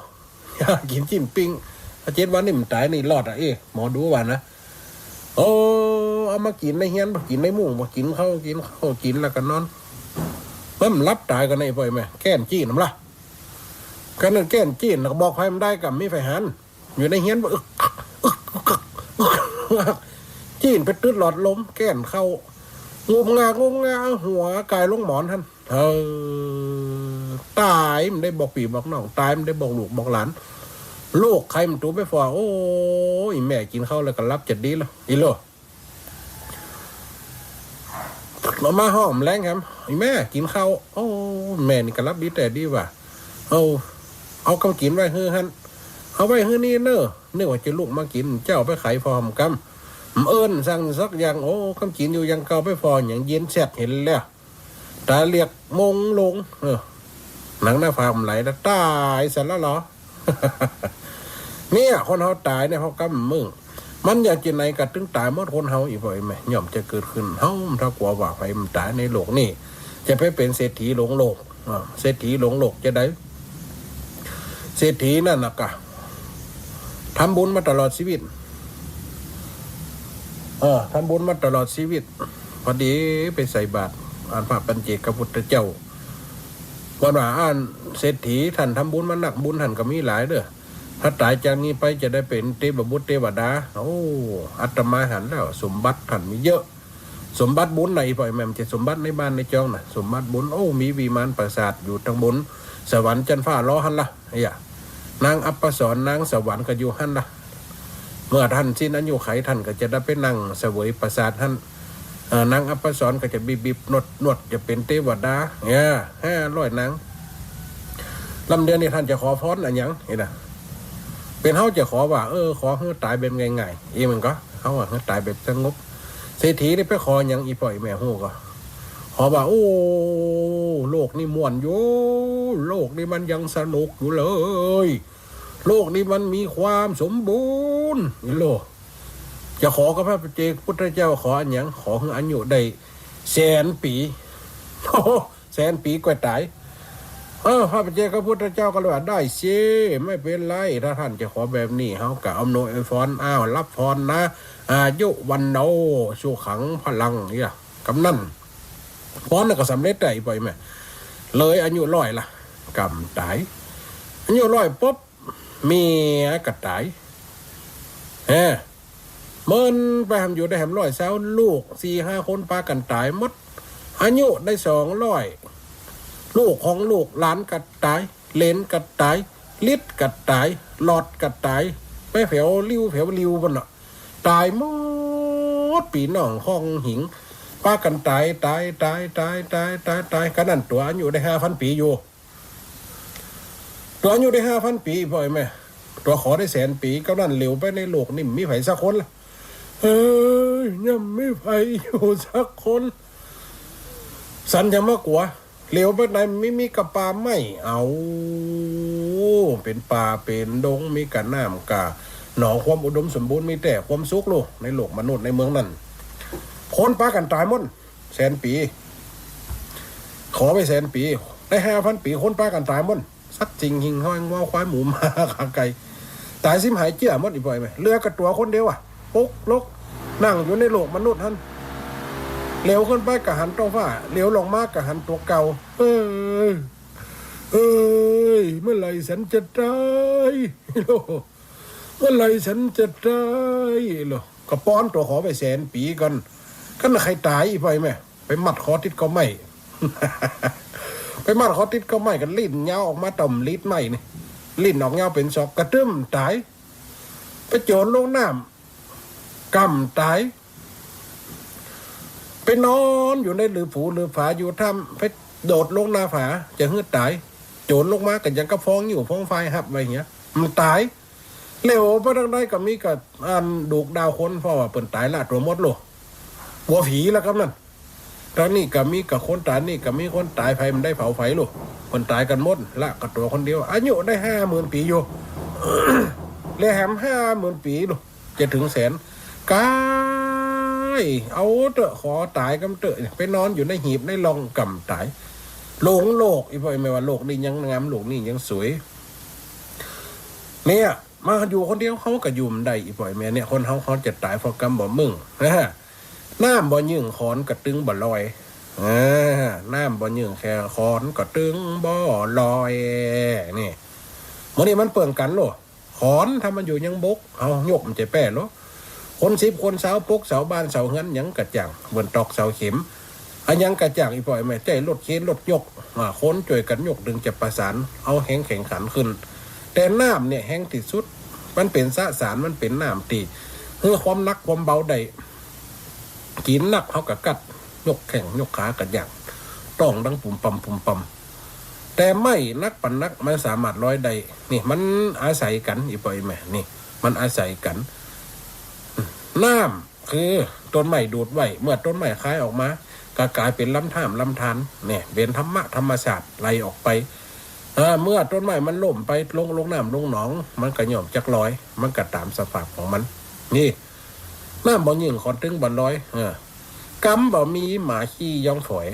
Speaker 1: อยากกินปิ้ง7 วันนี่มันตายนี่รอดหมอดูว่านะเอามากินในเฮียนมากินในมุ้งมากินข้าวกินแล้วกันนอนมันรับตายกันในป่อยไหมแก้นจี้น้ำละกันนั่นแก้นจี้นะบอกใครมันได้กับมีไฟหันอยู่ในเฮียนจี้ไปตื้นหลอดลมแก้นเข้างงาหัวกายลงหมอนท่านตายมันได้บอกปีบอกน้องตายมันได้บอกลูกบอกหลานโลกใครมันตัวไปฟอโอ้ยแม่กินข้าวแล้วก็รับจัดดีแล้วอีโลมาห้องแรงครับแม่กินข้าวโอ้แม่นี่ก็รับดีแต่ดีว่ะเอาคำกินไว้ฮือฮันเอาไว้ฮือนี่เนอะว่าจะลูกมากินเจ้าไปขายฟอมกำสั่งสักอย่างโอ้คำกินอยู่ยังเก่าไปฟออย่างเย็นแซ่บเห็นแล้วตาเรียกมงลงหนังหน้าฟาร์มไหลแล้วตายเสร็จแล้วเหรอเนี่ยคนเขาตายเนี่ยเขากำมึง มันอยากกินไหนกัดถึงตายหมดคนเฮาอีกบ่อยไหมย่อมจะเกิดขึ้นเฮาถ้ากลัวว่าไปมันตายในโลกนี่จะไปเป็นเศรษฐีหลงโลกเศรษฐีหลงโลกจะได้เศรษฐีนั่นน่ะกะทำบุญมาตลอดชีวิตทำบุญมาตลอดชีวิตพอดีไปใส่บาตรอ่านพระปัญเจกพุทธเจ้าวันว่าอ่านเศรษฐีท่านทำบุญมาหนักบุญท่านก็มีหลายเด้อถ้าตายจากนี้ไปจะได้เป็นเทพบุตรเทวดาโอ้อาตมาหันแล้วสมบัติท่านมีเยอะสมบัติบุญไหนปล่อยแม่มจะสมบัติในบ้านในจองน่ะสมบัติบุญโอ้มีวิมานปราสาทอยู่ทางบนสวรรค์จันฟ้าล้อหันละไอ้ยะนางอัปปสรนางสวรรค์ก็อยู่หันละเมื่อท่านสิ้นอายุไขท่านก็จะได้ไปนั่งเสวยปราสาทท่านนางอัปปสรก็จะบีบนวดจะเป็นเทวดาเนี่ย500นางลำเดือนนี้ท่านจะขอพรอะไรอย่างนี่นะเป็นเขาจะขอว่าขอให้ตายแบบง่ายๆมันก็เขาว่าให้ตายแบบสงบเศรษฐีนี่ไปขออย่างอีปล่อยแม่หูก็ขอว่าโอ้โลกนี่ม่วนอยู่โลกนี่มันยังสนุกอยู่เลยโลกนี่มันมีความสมบูรณ์นี่โลกจะขอกับพระเจ้าพุทธเจ้าขออันอย่างขอให้อายุได้100,000 ปี100,000 ปีกว่าตายพระปัจเจกพุทธเจ้าก็เลยว่าได้สิไม่เป็นไรถ้าท่านจะขอแบบนี้เขาก็อำนวยพรรับพรนะอายุวันโนสุขังพลังเนี่ยกำนั่นพรน่ะก็สำเร็จได้ไปไหมเลยอายุ100ล่ะกำตายอายุ100ปุ๊บมีกระต่ายเมินไปทำอยู่ได้แหม100เช้าลูก4-5 คนปากันตายหมดอายุได้200ลูกของลูกหลานกัดตายเลนกัดตายลิดกัดตายหลอดกัดตายไปแผวริวบนน่ะตายหมดปีน้องห้องหิงป้ากันตายกันนั่นตัวอายุได้5,000 ปีอยู่ตัวอายุได้5,000 ปีพ่อแม่ตัวขอได้100,000 ปีก็นั่นเหลวไปในโลกนี่มีไผสักคนล่ะยังไม่ไผอยู่สักคนสันยังมากกว่าเหลวไปไหนไม่มีกระปาไม่เอาเป็นป่าเป็นดงมีกะน้ำกะหนองความอุดมสมบูรณ์มีแต่ความสุขลูกในโลกมนุษย์ในเมืองนั้นคนปากันตายหมด100,000 ปีขอไป100,000 ปีได้5,000 ปีคนปากันตายหมดสักจริงหิงห้อยงอควายหมูมาขาไก่ตายซิมหายเจื้อหมดอีกบ่อยไหมเรือกระตัวคนเดียวปุ๊กลกนั่งอยู่ในโลกมนุษย์ท่านเหลวขึ้นไปกะหันตัวฟ้าเหลวลงมากะหันตัวเก่าเมื่อไหร่ฉันจะตายเมื่อไหร่ฉันจะตายก็ป้อนตัวขอไป100,000 ปีกันก็น่ะใครตายอีกไปไหมไปมัดคอติดก็ไม่ ไปมัดคอติดก็ไม่กันลิ้นเงาออกมาต่อมลิ้นไม่นี่ลิ้นออกเงาเป็นศอกกระตึ้มตายไปโจรลงน้ำกำตายไปนอนอยู่ในหรือผูหรือฝาอยู่ถ้ำไปโดดลงหน้าผาจะหืดตายโจรลงมากันยังกระฟองอยู่ฟองไฟหับอะไรเงี้ยมันตายเร็วไปทางใดก็มีกับดูกดาวคนเพราะว่าเปิ่นตายละตัวมดโลหัวผีแล้วครับนั่นตอนนี้ก็มีกับคนตายนี่ก็มีคนตายไฟมันได้เผาไฟโลคนตายกันหมดละกับตัวคนเดียวอายุได้50,000 ปีอยู่ เลยแหม50,000 ปีโลจะถึง100,000กายเอาเถอะขอตายกำเตอะไปนอนอยู่ในหีบในรองกำตายหลงโลกอีพ่อไม่ว่าโลกนี้ยังงามโลกนี้ยังสวยเนี่ยมาอยู่คนเดียวเขาก็อยู่มันได้อีพ่อแม่เนี่ยคนเขาจะตายเพราะกรรมบ่มึงน้ำบ่ยึ่งขอนกระตึงบ่ลอยน้ำบ่ยึ่งแค่ขอนกระตึงบ่ลอยนี่มันนี่มันเปลืองกันโลขอนทำมันอยู่ยังบกเอายกมันจะแป้โลคน10 คนเสาปกเสาบ้านเสาเงินยังกระจ่างบนตอกเสาเข็มอันยังกระจ่างอีปล่อยไม่ใจรถเข็นรถยกคนช่วยกันยกดึงจะประสานเอาแห้งแข่งขันขึ้นแต่น้ำเนี่ยแห้งติดสุดมันเป็นสสารมันเป็นน้ำตีเพื่อความนักความเบาได้กินนักเขากะกัดยกแข่งยกขากระจ่างต้องดังปุ่มปั๊มแต่ไม่นักปั่นนักมันสามารถลอยได้นี่มันอาศัยกันอีปล่อยแม่นี่มันอาศัยกันน้ำคือต้นไม้ดูดไว้เมื่อต้นไม้คล้ายออกมาก็กลายเป็นลำธารเนี่ยเป็นธรรมชาติไหลออกไปเมื่อต้นไม้มันล่มไปลงน้ำลงหนองมันก็ย่อมจักลอยมันก็ตามสภาพของมันนี่ น้ำบ่ยิงขอตึงบ่ร้อยกำบ่มีหมาขี้ย่องฝอย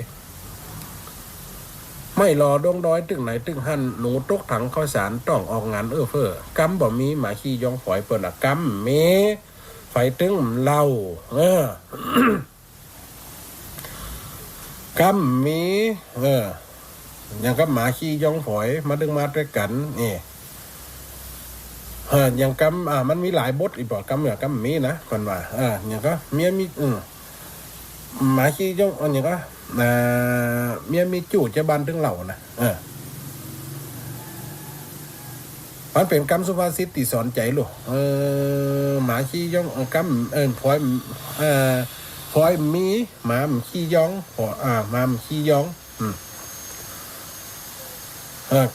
Speaker 1: ไม่รอดวงร้อยตึงไหนตึงหันหนูตกถังข้าวสารต้องออกงานเฟ้อกำบ่มีหมาขี้ย่องฝอยเปิดกำเมไฟตึงเหล่ากำมีอย่างกับหมาขี้ย่องฝอยมาดึงมาด้วยกันนี่อย่างกำมันมีหลายบทอีกบอกกำอย่างกำมีนะก่อนว่าอย่างก็เมียมีหมาขี้ย่องอย่างก็เมียมีจู่จะบานถึงเหล่านะมันเป็นกำสุภาษิตที่สอนใจลูกหมาขี้ย่องกำพลอยมีหมาขี้ย่องหมาขี้ย่อง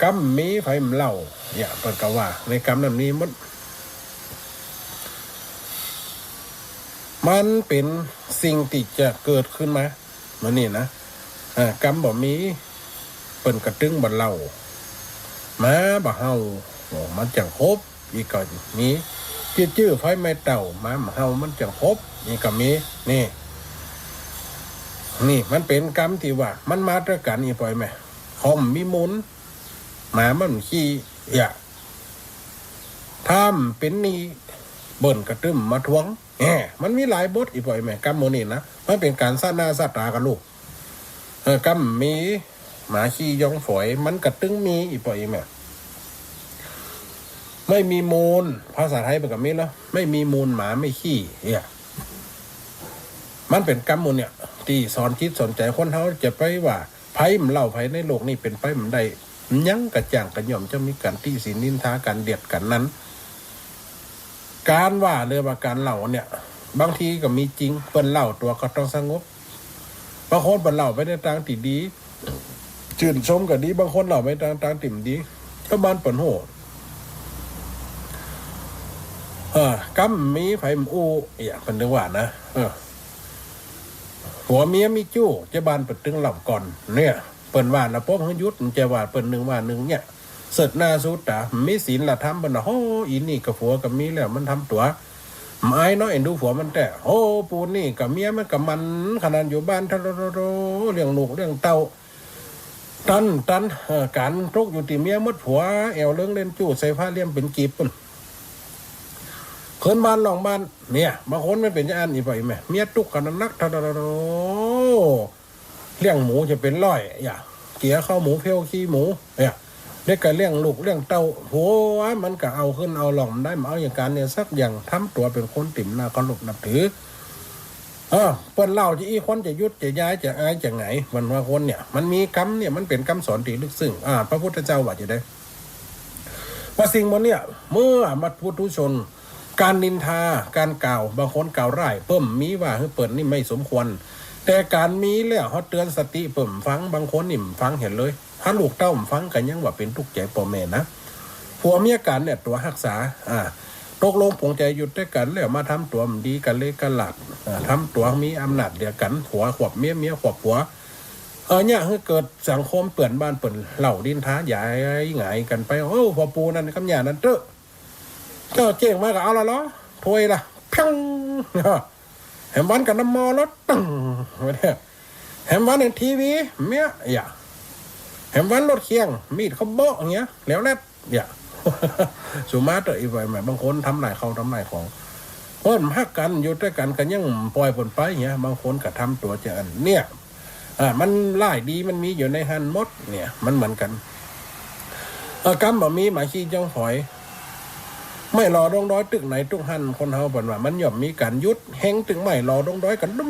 Speaker 1: กำมีไฟมันเหล่าอย่าเปิดกว่าในกำนั้นนี้มันเป็นสิ่งที่จะเกิดขึ้นมามันนี่นะกำบ่มีเปิ่นกระตึงบ่เหล่ามาบ่เฮามันจังครบอีกก็มีจื้อไฟไม่เต่ามาเฮามันจังครบนี่ก็มีนี่มันเป็นกรรมที่ว่ามันมาด้วยกันอีปล่อยไหมคอมมีมุนหมามันขี้ถ้าเป็นนี่เบิ่นกระตึมมาทวงมันมีหลายบทอีปล่อยไหมกรรมโมนี่นะมันเป็นการสร้างหน้าสร้างตากันลูกกรรมมีหมาขี้ย่องฝอยมันกระตึงมีอีปล่อยไหมไม่มีมูลภาษาไทยเป็นกับมีแล้วไม่มีมูลหมาไม่ขี้มันเป็นกรรมมูลเนี่ยที่สอนคิดสนใจคนเขาจะไปว่าไพ่มันเล่าไพ่ในโลกนี้เป็นไพ่มันได้ยั้งกระจ่างกระหย่อมจะมีการที่สินินทาการเดียดกันนั้นการว่าเรื่องการเล่าเนี่ยบางทีก็มีจริงเปิ้นเล่าตัวก็ต้องสงบบางคนเปิ้นเล่าไปในทางที่ดีชื่นชมก็ดีบางคนเล่าไปทางติ่มดีชาวบ้านเปิ้นโหกำมีไฟมอูเป็นเรื่องว่านะหัวเมียมีจู้เจ้าบ้านเปิดตึงเหล่าก่อนเนี่ยเปิ่นว่าละป้อมหยุดเจ้าว่าเปิ่นหนึ่งว่าหนึ่งเนี่ยเสร็จหน้าสุดตามีศีลละทำเป็นโอ้อีนี่กับผัวกับมีแล้วมันทำตัวไม้น้อยเอ็นดูผัวมันแต่โอ้ปูนี่กับเมียมันกับมันขนาดอยู่บ้านทะโรเรื่องลูกเรื่องเต้าตันการทุกอยู่ที่เมียมดผัวแอวเรื่องเล่นจู้ใส่ผ้าเลี่ยมเป็นกีบปุ่นเขินบ้านหลองบ้านเนี่ยบางคนไม่เป็นจะอ่านอีกไปไหมเมียตุกกันนักทะโรเลี้ยงหมูจะเป็นร้อยเกี่ยข้าวหมูเพี้ยวขี้หมูเรียกกันเลี้ยงลูกเลี้ยงเต้าโหมันก็เอาขึ้นเอาหล่อมได้มาเอาอย่างการเนี่ยสักอย่างทำตัวเป็นคนติ่มหน้าก็หลบนับถือเปิ้นเล่าจะอีคนจะยุดจะย้ายจะอายจะไงมันว่าคนเนี่ยมันมีคำเนี่ยมันเป็นคำสอนที่ลึกซึ้งพระพุทธเจ้าว่าจะได้ว่าสิ่งมันเนี่ยเมื่อมัดพุทธชนการนินทาการกล่าวบางคนกล่าวร้ายเพิ่มมีว่าให้เปิดนี่ไม่สมควรแต่การมีแล้วเขาเตือนสติเพิ่มฟังบางคนนี่ฟังเห็นเลยถ้าลูกเต้าฟังกันยังว่าเป็นทุกข์ใจพ่อแม่นะผัวเมียกันเนี่ยตัวรักษาตกลงปลงใจหยุดด้วยกันแล้วมาทำตัวมันดีกันเลยกันหลัดทำตัวมีอำนาจเดียวกันผัวขวบเมียขวบผัวเนี่ยคือเกิดสังคมเปื่อนบ้านเปื่อนเหล่าดินท้าใหญ่หงายกันไปพอปูนั่นคำหยานั้นเจ้าเจ๊งมากเอาละล้อถวยละเพียงแหมวันกับน้ำมอรถตึ้งเนี่ยแหมวันในทีวีเมียแหมวันรถเคียงมีดเขาโบกอย่างเงี้ยแล้วแรดสุมาเตอร์อีกไปบางคนทำลายเขาทำลายของคนฮักกันอยู่ด้วยกันกันยังปล่อยผลไปอย่างเงี้ยบางคนก็ทำตัวเจริญเนี่ยมันไล่ดีมันมีอยู่ในหันมดเนี่ยมันเหมือนกันกำบ่มีหมายขี้จ้องหอยไม่รอดงด้อยตึกไหนทุกหันคนเฮาบ่นว่ามันย่อมมีการยุดแหงตึงไม่รอดงด้อยกันลุง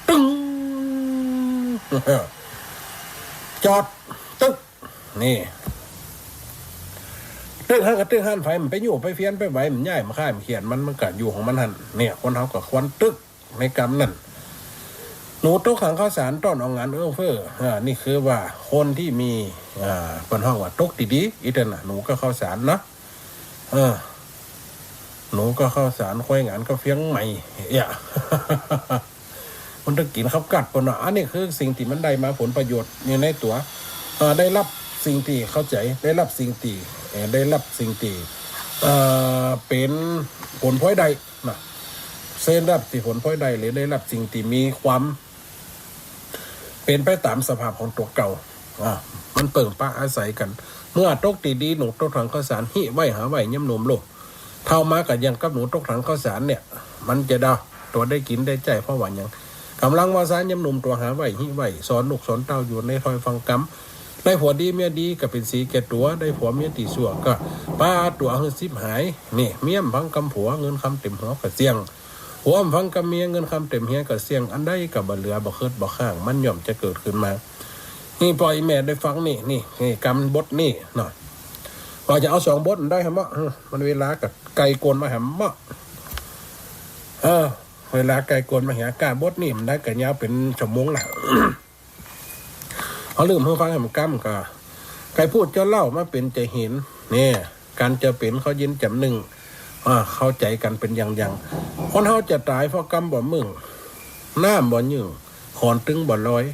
Speaker 1: ตึงจอดตึกนี่ตึกหันกับตึกหันไฟมันไปอยู่ไปเฟียนไปไหวมันย่ายมันค่ายมันเขียนมันก็อยู่ของมันหันเนี่ยคนเฮากับควันตึกในกรรมนั่นหนูตกขังข้าวสารต้อนเอางานเฟ้อนี่คือว่าคนที่มีเป็นห้องว่าตกดีๆอีเดนหนูก็ข้าวสารเนาะหนูก็ข้าวสารค่อยงานก็เฟี้ยงใหม่มันต้องกินข้าวกัดปนอันนี้คือสิ่งที่มันได้มาผลประโยชน์ในตัวได้รับสิ่งที่เข้าใจได้รับสิ่งที่ เป็นผลพลอยใดนะเส้นรับที่ผลพลอยใดหรือได้รับสิ่งที่มีความเป็นไปตามสภาพของตัวเก่ามันเปิ่งป้าอาศัยกัน เมื่อตกตีดีหนูตกถังข้าวสารหิไว้หาไว้ย่ำนมโลกเท่ามากับยังกับหนูตกถังข้าวสารเนี่ยมันจะดาตัวได้กินได้ใจเพราะว่ายังกำลังวาสารย่ำนมตัวหาไว้หิไว้สอนลูกสอนเต้าอยู่ในทอยฟังกำได้ผัวดีเมียดีก็เป็นสีแก่ตัวได้ผัวเมียตีสั่วก็ป้าตัวเฮือซิบหายนี่เมียมพังกำผัวเงินคำเต็มหัวกระเสียงหัวพังกำเมียเงินคำเต็มเฮียกระเสียงอันใดกับบ่เหลือบ่เคิดบ่ข้างมันย่อมจะเกิดขึ้นมานี่ปล่อยแม่ได้ฟังนี่กำบทนี่หน่อยพอจะเอา2 บทได้ครับมันเวลากับไก่โกนมาแหมมะเวลาไก่โกนมาหากาบทนี่มันได้ไก่ยาวเป็นชั่วโมงแหละ เขาลืมเพิ่งฟังแหมกำก็ไก่พูดจะเล่ามาเป็นใจเห็นเนี่ยการจะเป็นเขายินจำหนึ่งเข้าใจกันเป็นอย่างคนเขาจะตายเพราะกำบ่มึงน้ำบ่ยืงขอนตึงบ่ลอย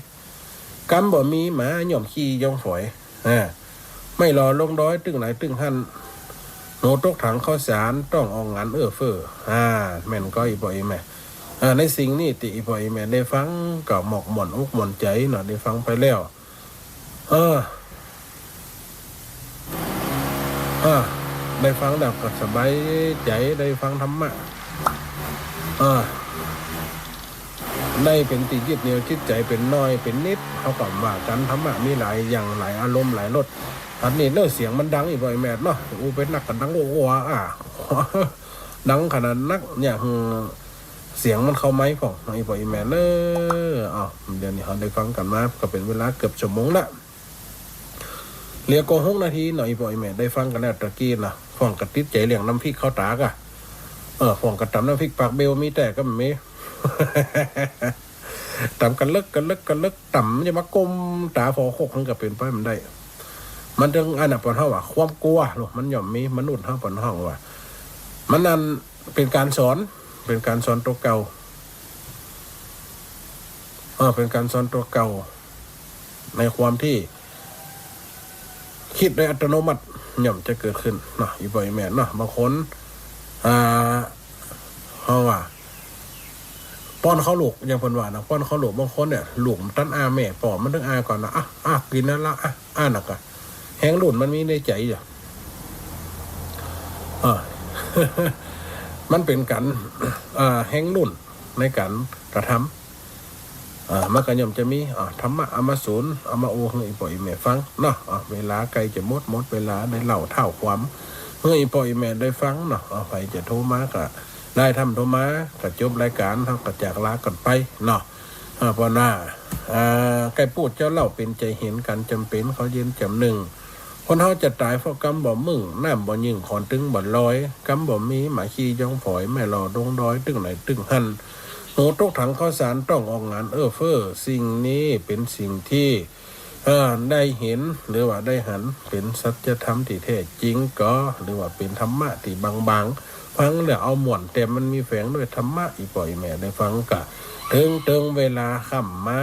Speaker 1: กำบ่มีหมาหย่อมขี้ย่องฝอยไม่รอลงร้อยตึงไหนตึงหันโนตกถังข้าวสารต้องเอางานเฟ้อแม่นก็อีบ่อยแม่ในสิ่งนี้ติอีบ่อยแม่ได้ฟังกับหมอกหม่อนอกหม่อนใจหน่อยได้ฟังไปแล้วได้ฟังแล้วก็สบายใจได้ฟังธรรมะได้เป็นติยึดเหนี่ยวจิตใจเป็นน้อยเป็นนิดเขากับว่ากันธรรมะมีหลายอย่างหลายอารมณ์หลายรสอันนี้เนื้อเสียงมันดังอีกบ่อยแม่เนาะเป็นนักกันดังโอ้ดังขนาดนักเนี่ยเสียงมันเข้าไม้ของอีบ่อยแม่เนอะเดี๋ยวนี้เขาได้ฟังกันมาก็เป็นเวลาเกือบชั่วโมงละเรียกก็6 นาทีหน่อยบ่อยแม่ได้ฟังกันแล้วตะกี้นะฟ้องกระติดใจเลี้ยงน้ำพริกข้าวตากะฟ้องกระตำน้ำพริกปากเบลมีแต่ก็ไม่ต่ำกันเลิกต่ำจะมากลมตาฟอโคกมันก็เป็นไปมันได้มันจึงอันนั้นปนเท่าว่าความกลัวหรอกมันย่อมมีมนุษย์เท่าปนเท่าว่ามันนั่นเป็นการสอนตัวเก่าเป็นการสอนตัวเก่าในความที่คิดโดยอัตโนมัติย่อมจะเกิดขึ้นเนาะอีบ่อยแม่เนาะบางคนเขาว่าป้อนเขาลูกอย่างคนว่านะป้อนเขาลูกบางคนเนี่ยลูกมันตั้นอาแม่ปอมันต้องอาก่อนนะกินนั่นละหนักแห้งหลุนมันมีในใจอยู่มันเป็นการแห้งหลุนในการกระทำมันก็ย่อมจะมีธรรมะเอามาศูนย์เอามาโอ้ให้ปล่อยแม่ฟังเนาะเวลาไกลจะหมดเวลาได้เล่าเท่าความให้ปล่อยแม่ได้ฟังเนาะใครจะโทรมาก็ได้ทำโทรมาก็จบรายการเท่ากับจากลากันไปเนาะเพราะว่าไก่พูดเจ้าเล่าเป็นใจเห็นกันจำเป็นเขายืนจำหนึ่งคนเขาจะตายเพราะกำบ่มึงน้ำบ่ยิงขอนตึงบ่ลอยกำบ่มีหมาขี้ย่องฝอยแม่รอดงดอยตึงไหนตึงหันหนูตกถังข้าวสารต้องออกงานเฟ้อสิ่งนี้เป็นสิ่งที่ได้เห็นหรือว่าได้หันเป็นสัจธรรมที่แท้จริงก็หรือว่าเป็นธรรมะที่บางฟังแล้วเอาหม่วนแต่มันมีแฝงด้วยธรรมะอีปล่อยแม่ได้ฟังกะถึงเวลาค่ำมา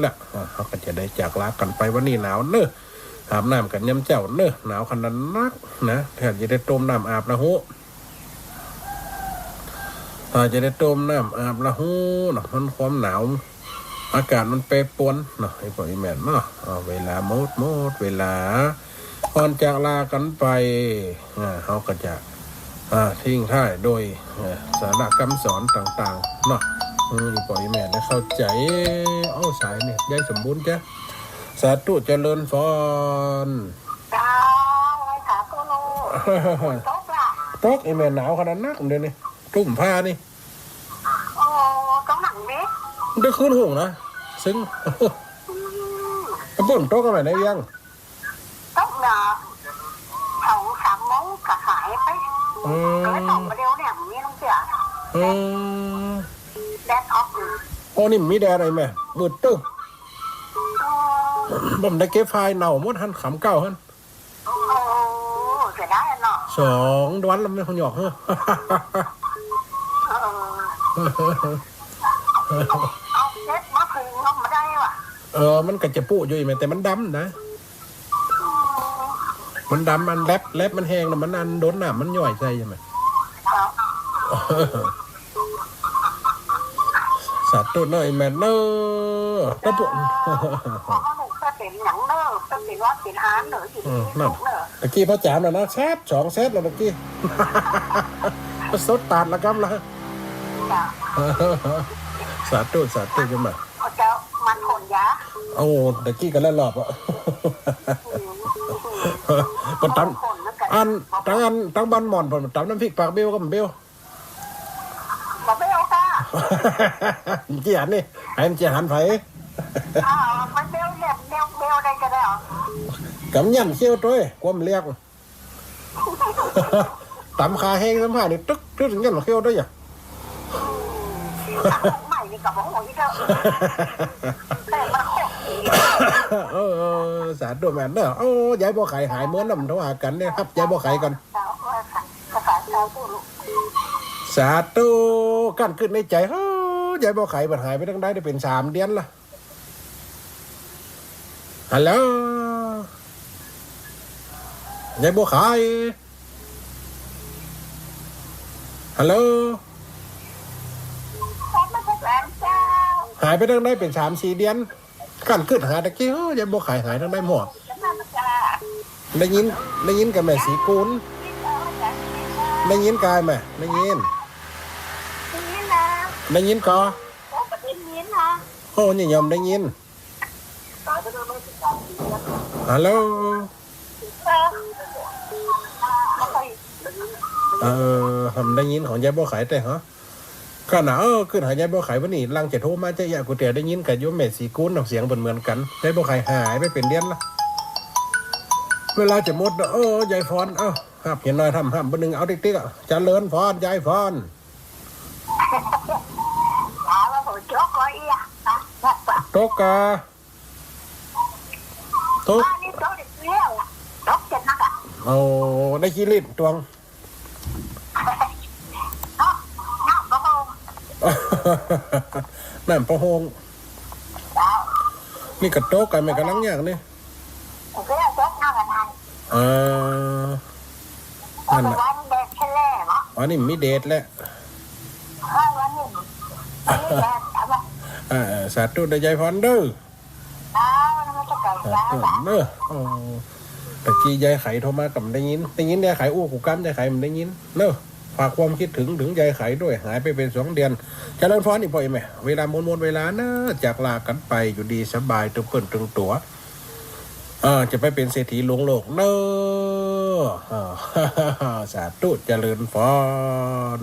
Speaker 1: ละเขาก็จะได้จากลากันไปวันนี้หนาวเนอะอาบน้ำกันย้ำเจ้าเนอะหนาวขนาดนักนะแทนจะได้ต้มน้ำอาบละหูจะได้ต้มน้ำอาบละหูนะมันความหนาวอากาศมันเปรปรวนเนาะไอ้ปล่อยแม่เนาะเวลาหมดเวลาก่อนจากลากันไปเขาก็จะทิ้งท้ายโดยสาระคำสอนต่างๆเนาะปล่อยแม่ได้เข้าใจเอาสายเนี่ยยายสมบูรณ์จ้ะสาธุเจริญพร
Speaker 2: จ้าไว้ขาตัวโลตกละ
Speaker 1: ตกไอ้แม่หนาวขนาดนักเดี๋ยวนี้ตุ่มผ้านี่
Speaker 2: ต้องหนังเม็ด
Speaker 1: ได้ขึ้นห่วงนะซึ่งปุ่นตกกันไหนได้ยัง
Speaker 2: ตกเนาะ2-3 โมงก็หายไปก็เลยตกมาเร็วเนี่ยมีน้องเสือแดดออก
Speaker 1: นี่มีแดดอะไรแม่มืดตึ๊บผมได้เก็บไฟล์เน่าหมดหันขำเก้าหัน
Speaker 2: เสียได้เนาะ
Speaker 1: 2 วันแล้วไม่คนหยอกเหรอ
Speaker 2: เอาเช็ดมาคืนน้องมาได้ว่ะ
Speaker 1: มันก็จะปูอยู่ไหมแต่มันดำนะ มันดำมันแลบมันแห้งนะมันอันโดนหนามันย่อยใช่ไหม สาธุเนอะไอแมนเนอะตะปุ่น
Speaker 2: พอเขาลูกจะเป็นหนังเนอะจะเป็นว่าเป็นอาหารเนอะอยู่ที่ลูกเนอะ
Speaker 1: ตะกี้พ่อจ๋าน่ะนะแซ่บ2 เซตแล้วตะกี้ สดตาดละครับละ
Speaker 2: จ้ะ
Speaker 1: สาธุจังมา
Speaker 2: เขาจะมันขนยา
Speaker 1: โอ้ตะกี้กันแล้วรอบอ่ะ ปนตันอันตั้งบ้านหมอนปนตันน้ำพริกปากเบี้ยวก็มันเบี้ยว
Speaker 2: บอกไม่เอาค่ะ
Speaker 1: เจียนนี่ไอ้มันเจียหันไผ
Speaker 2: มันเบลเนี่ยเบลได้ก็ได้เหรอก
Speaker 1: ำยันเขี้ยวตัวความเรียก ตำคาแห้งน้ำผ้านี่ตึ๊กถึงยันเขี้ยวด้วยอ่ะ
Speaker 2: ใหม่นี่กับบอกโอ้ยเถอะแต่มันโคตร
Speaker 1: สาธุแม่นเด้อโอ้ยายบ่ไข่หายเหมือนน้ำโทรหากันเนี่ยครับยายบ่ไข่กัน
Speaker 2: สาวค่ะภาษาชาวพูดลูก
Speaker 1: สาธุกันขึ้นในใจเฮ้ยายบ่ไข่บัดหายไปตั้งได้เป็น3 เดือนละฮัลโหลยายบ่ไข่ฮัลโหล
Speaker 2: แซ่บมาจากแหลมเจ้า
Speaker 1: หายไปตั้งได้เป็น3-4 เดือนกันขึ้นหาตะกี้เฮ้ยยายบ่ไข่หายตั้งได้หมด
Speaker 2: จะมาจ้า
Speaker 1: ได้ยินกับแม่สีกูลได้ยินกายไหมได้ยิน
Speaker 2: นี่นะ
Speaker 1: ได้ยินก็
Speaker 2: โอ้ประเด็นนี้นะ
Speaker 1: โอ้ยยอมได้ยิน
Speaker 2: ต่อจะดูไม่ติดตามดีนะ
Speaker 1: ฮัลโหล ทำได้ยินของยายบ่ไข่แต่ฮะขนาดขึ้นหายายบ่ไข่วันนี้ลังจะโทรมาจะอยากกูแต่ได้ยินกับโยมแม่สีกูลเสียงเหมือนกันยายบ่ไข่หายไปเป็นเดือนละเวลาจะหมดยายฟอนครับเห็นหน่อยทำบนหนึ่งเอาติ๊กอ่ะจะเลินฟอนยายฟอน
Speaker 2: แล้วผมโจ๊กก็อีอ่ะนะ
Speaker 1: โตกาโต
Speaker 2: บ้านนี้โจ๊กเด็กเลี้ยวโจ๊กเจ็ดนักอ่ะ
Speaker 1: โอ้ได้ขี้ลิ้นตวง
Speaker 2: เนาะน้ำก็คง
Speaker 1: น้ำประหง
Speaker 2: แล้ว
Speaker 1: นี่กับโตกันไม่กำลังอย่างนี่
Speaker 2: ผมก็โจ๊กน้ำกันทัน
Speaker 1: นั่น
Speaker 2: แต่
Speaker 1: น่ะ
Speaker 2: วันเด็กแค่แรกเนาะ
Speaker 1: อ๋อนี่มีเดทแล้ว
Speaker 2: วันนี้แรกแต่ว่า
Speaker 1: สาธุได้ยายฟอนเด้อ
Speaker 2: มันจะเกิด
Speaker 1: สา
Speaker 2: แล้ว
Speaker 1: ธุเด้อตะกี้ยายไข่โทรมากับได้ยินยายไข่อู้กูกั้มยายไข่มันได้ยินเนอะฝากความคิดถึงยายไข่ด้วยหายไปเป็น2 เดือนเจริญพรอีกบ่อยไหมเวลามวนเวลานะจากลากันไปอยู่ดีสบายตึงเปิ้นตึงตัวจะไปเป็นเศรษฐีหลวงโลกเนอะสาธุเจริญพร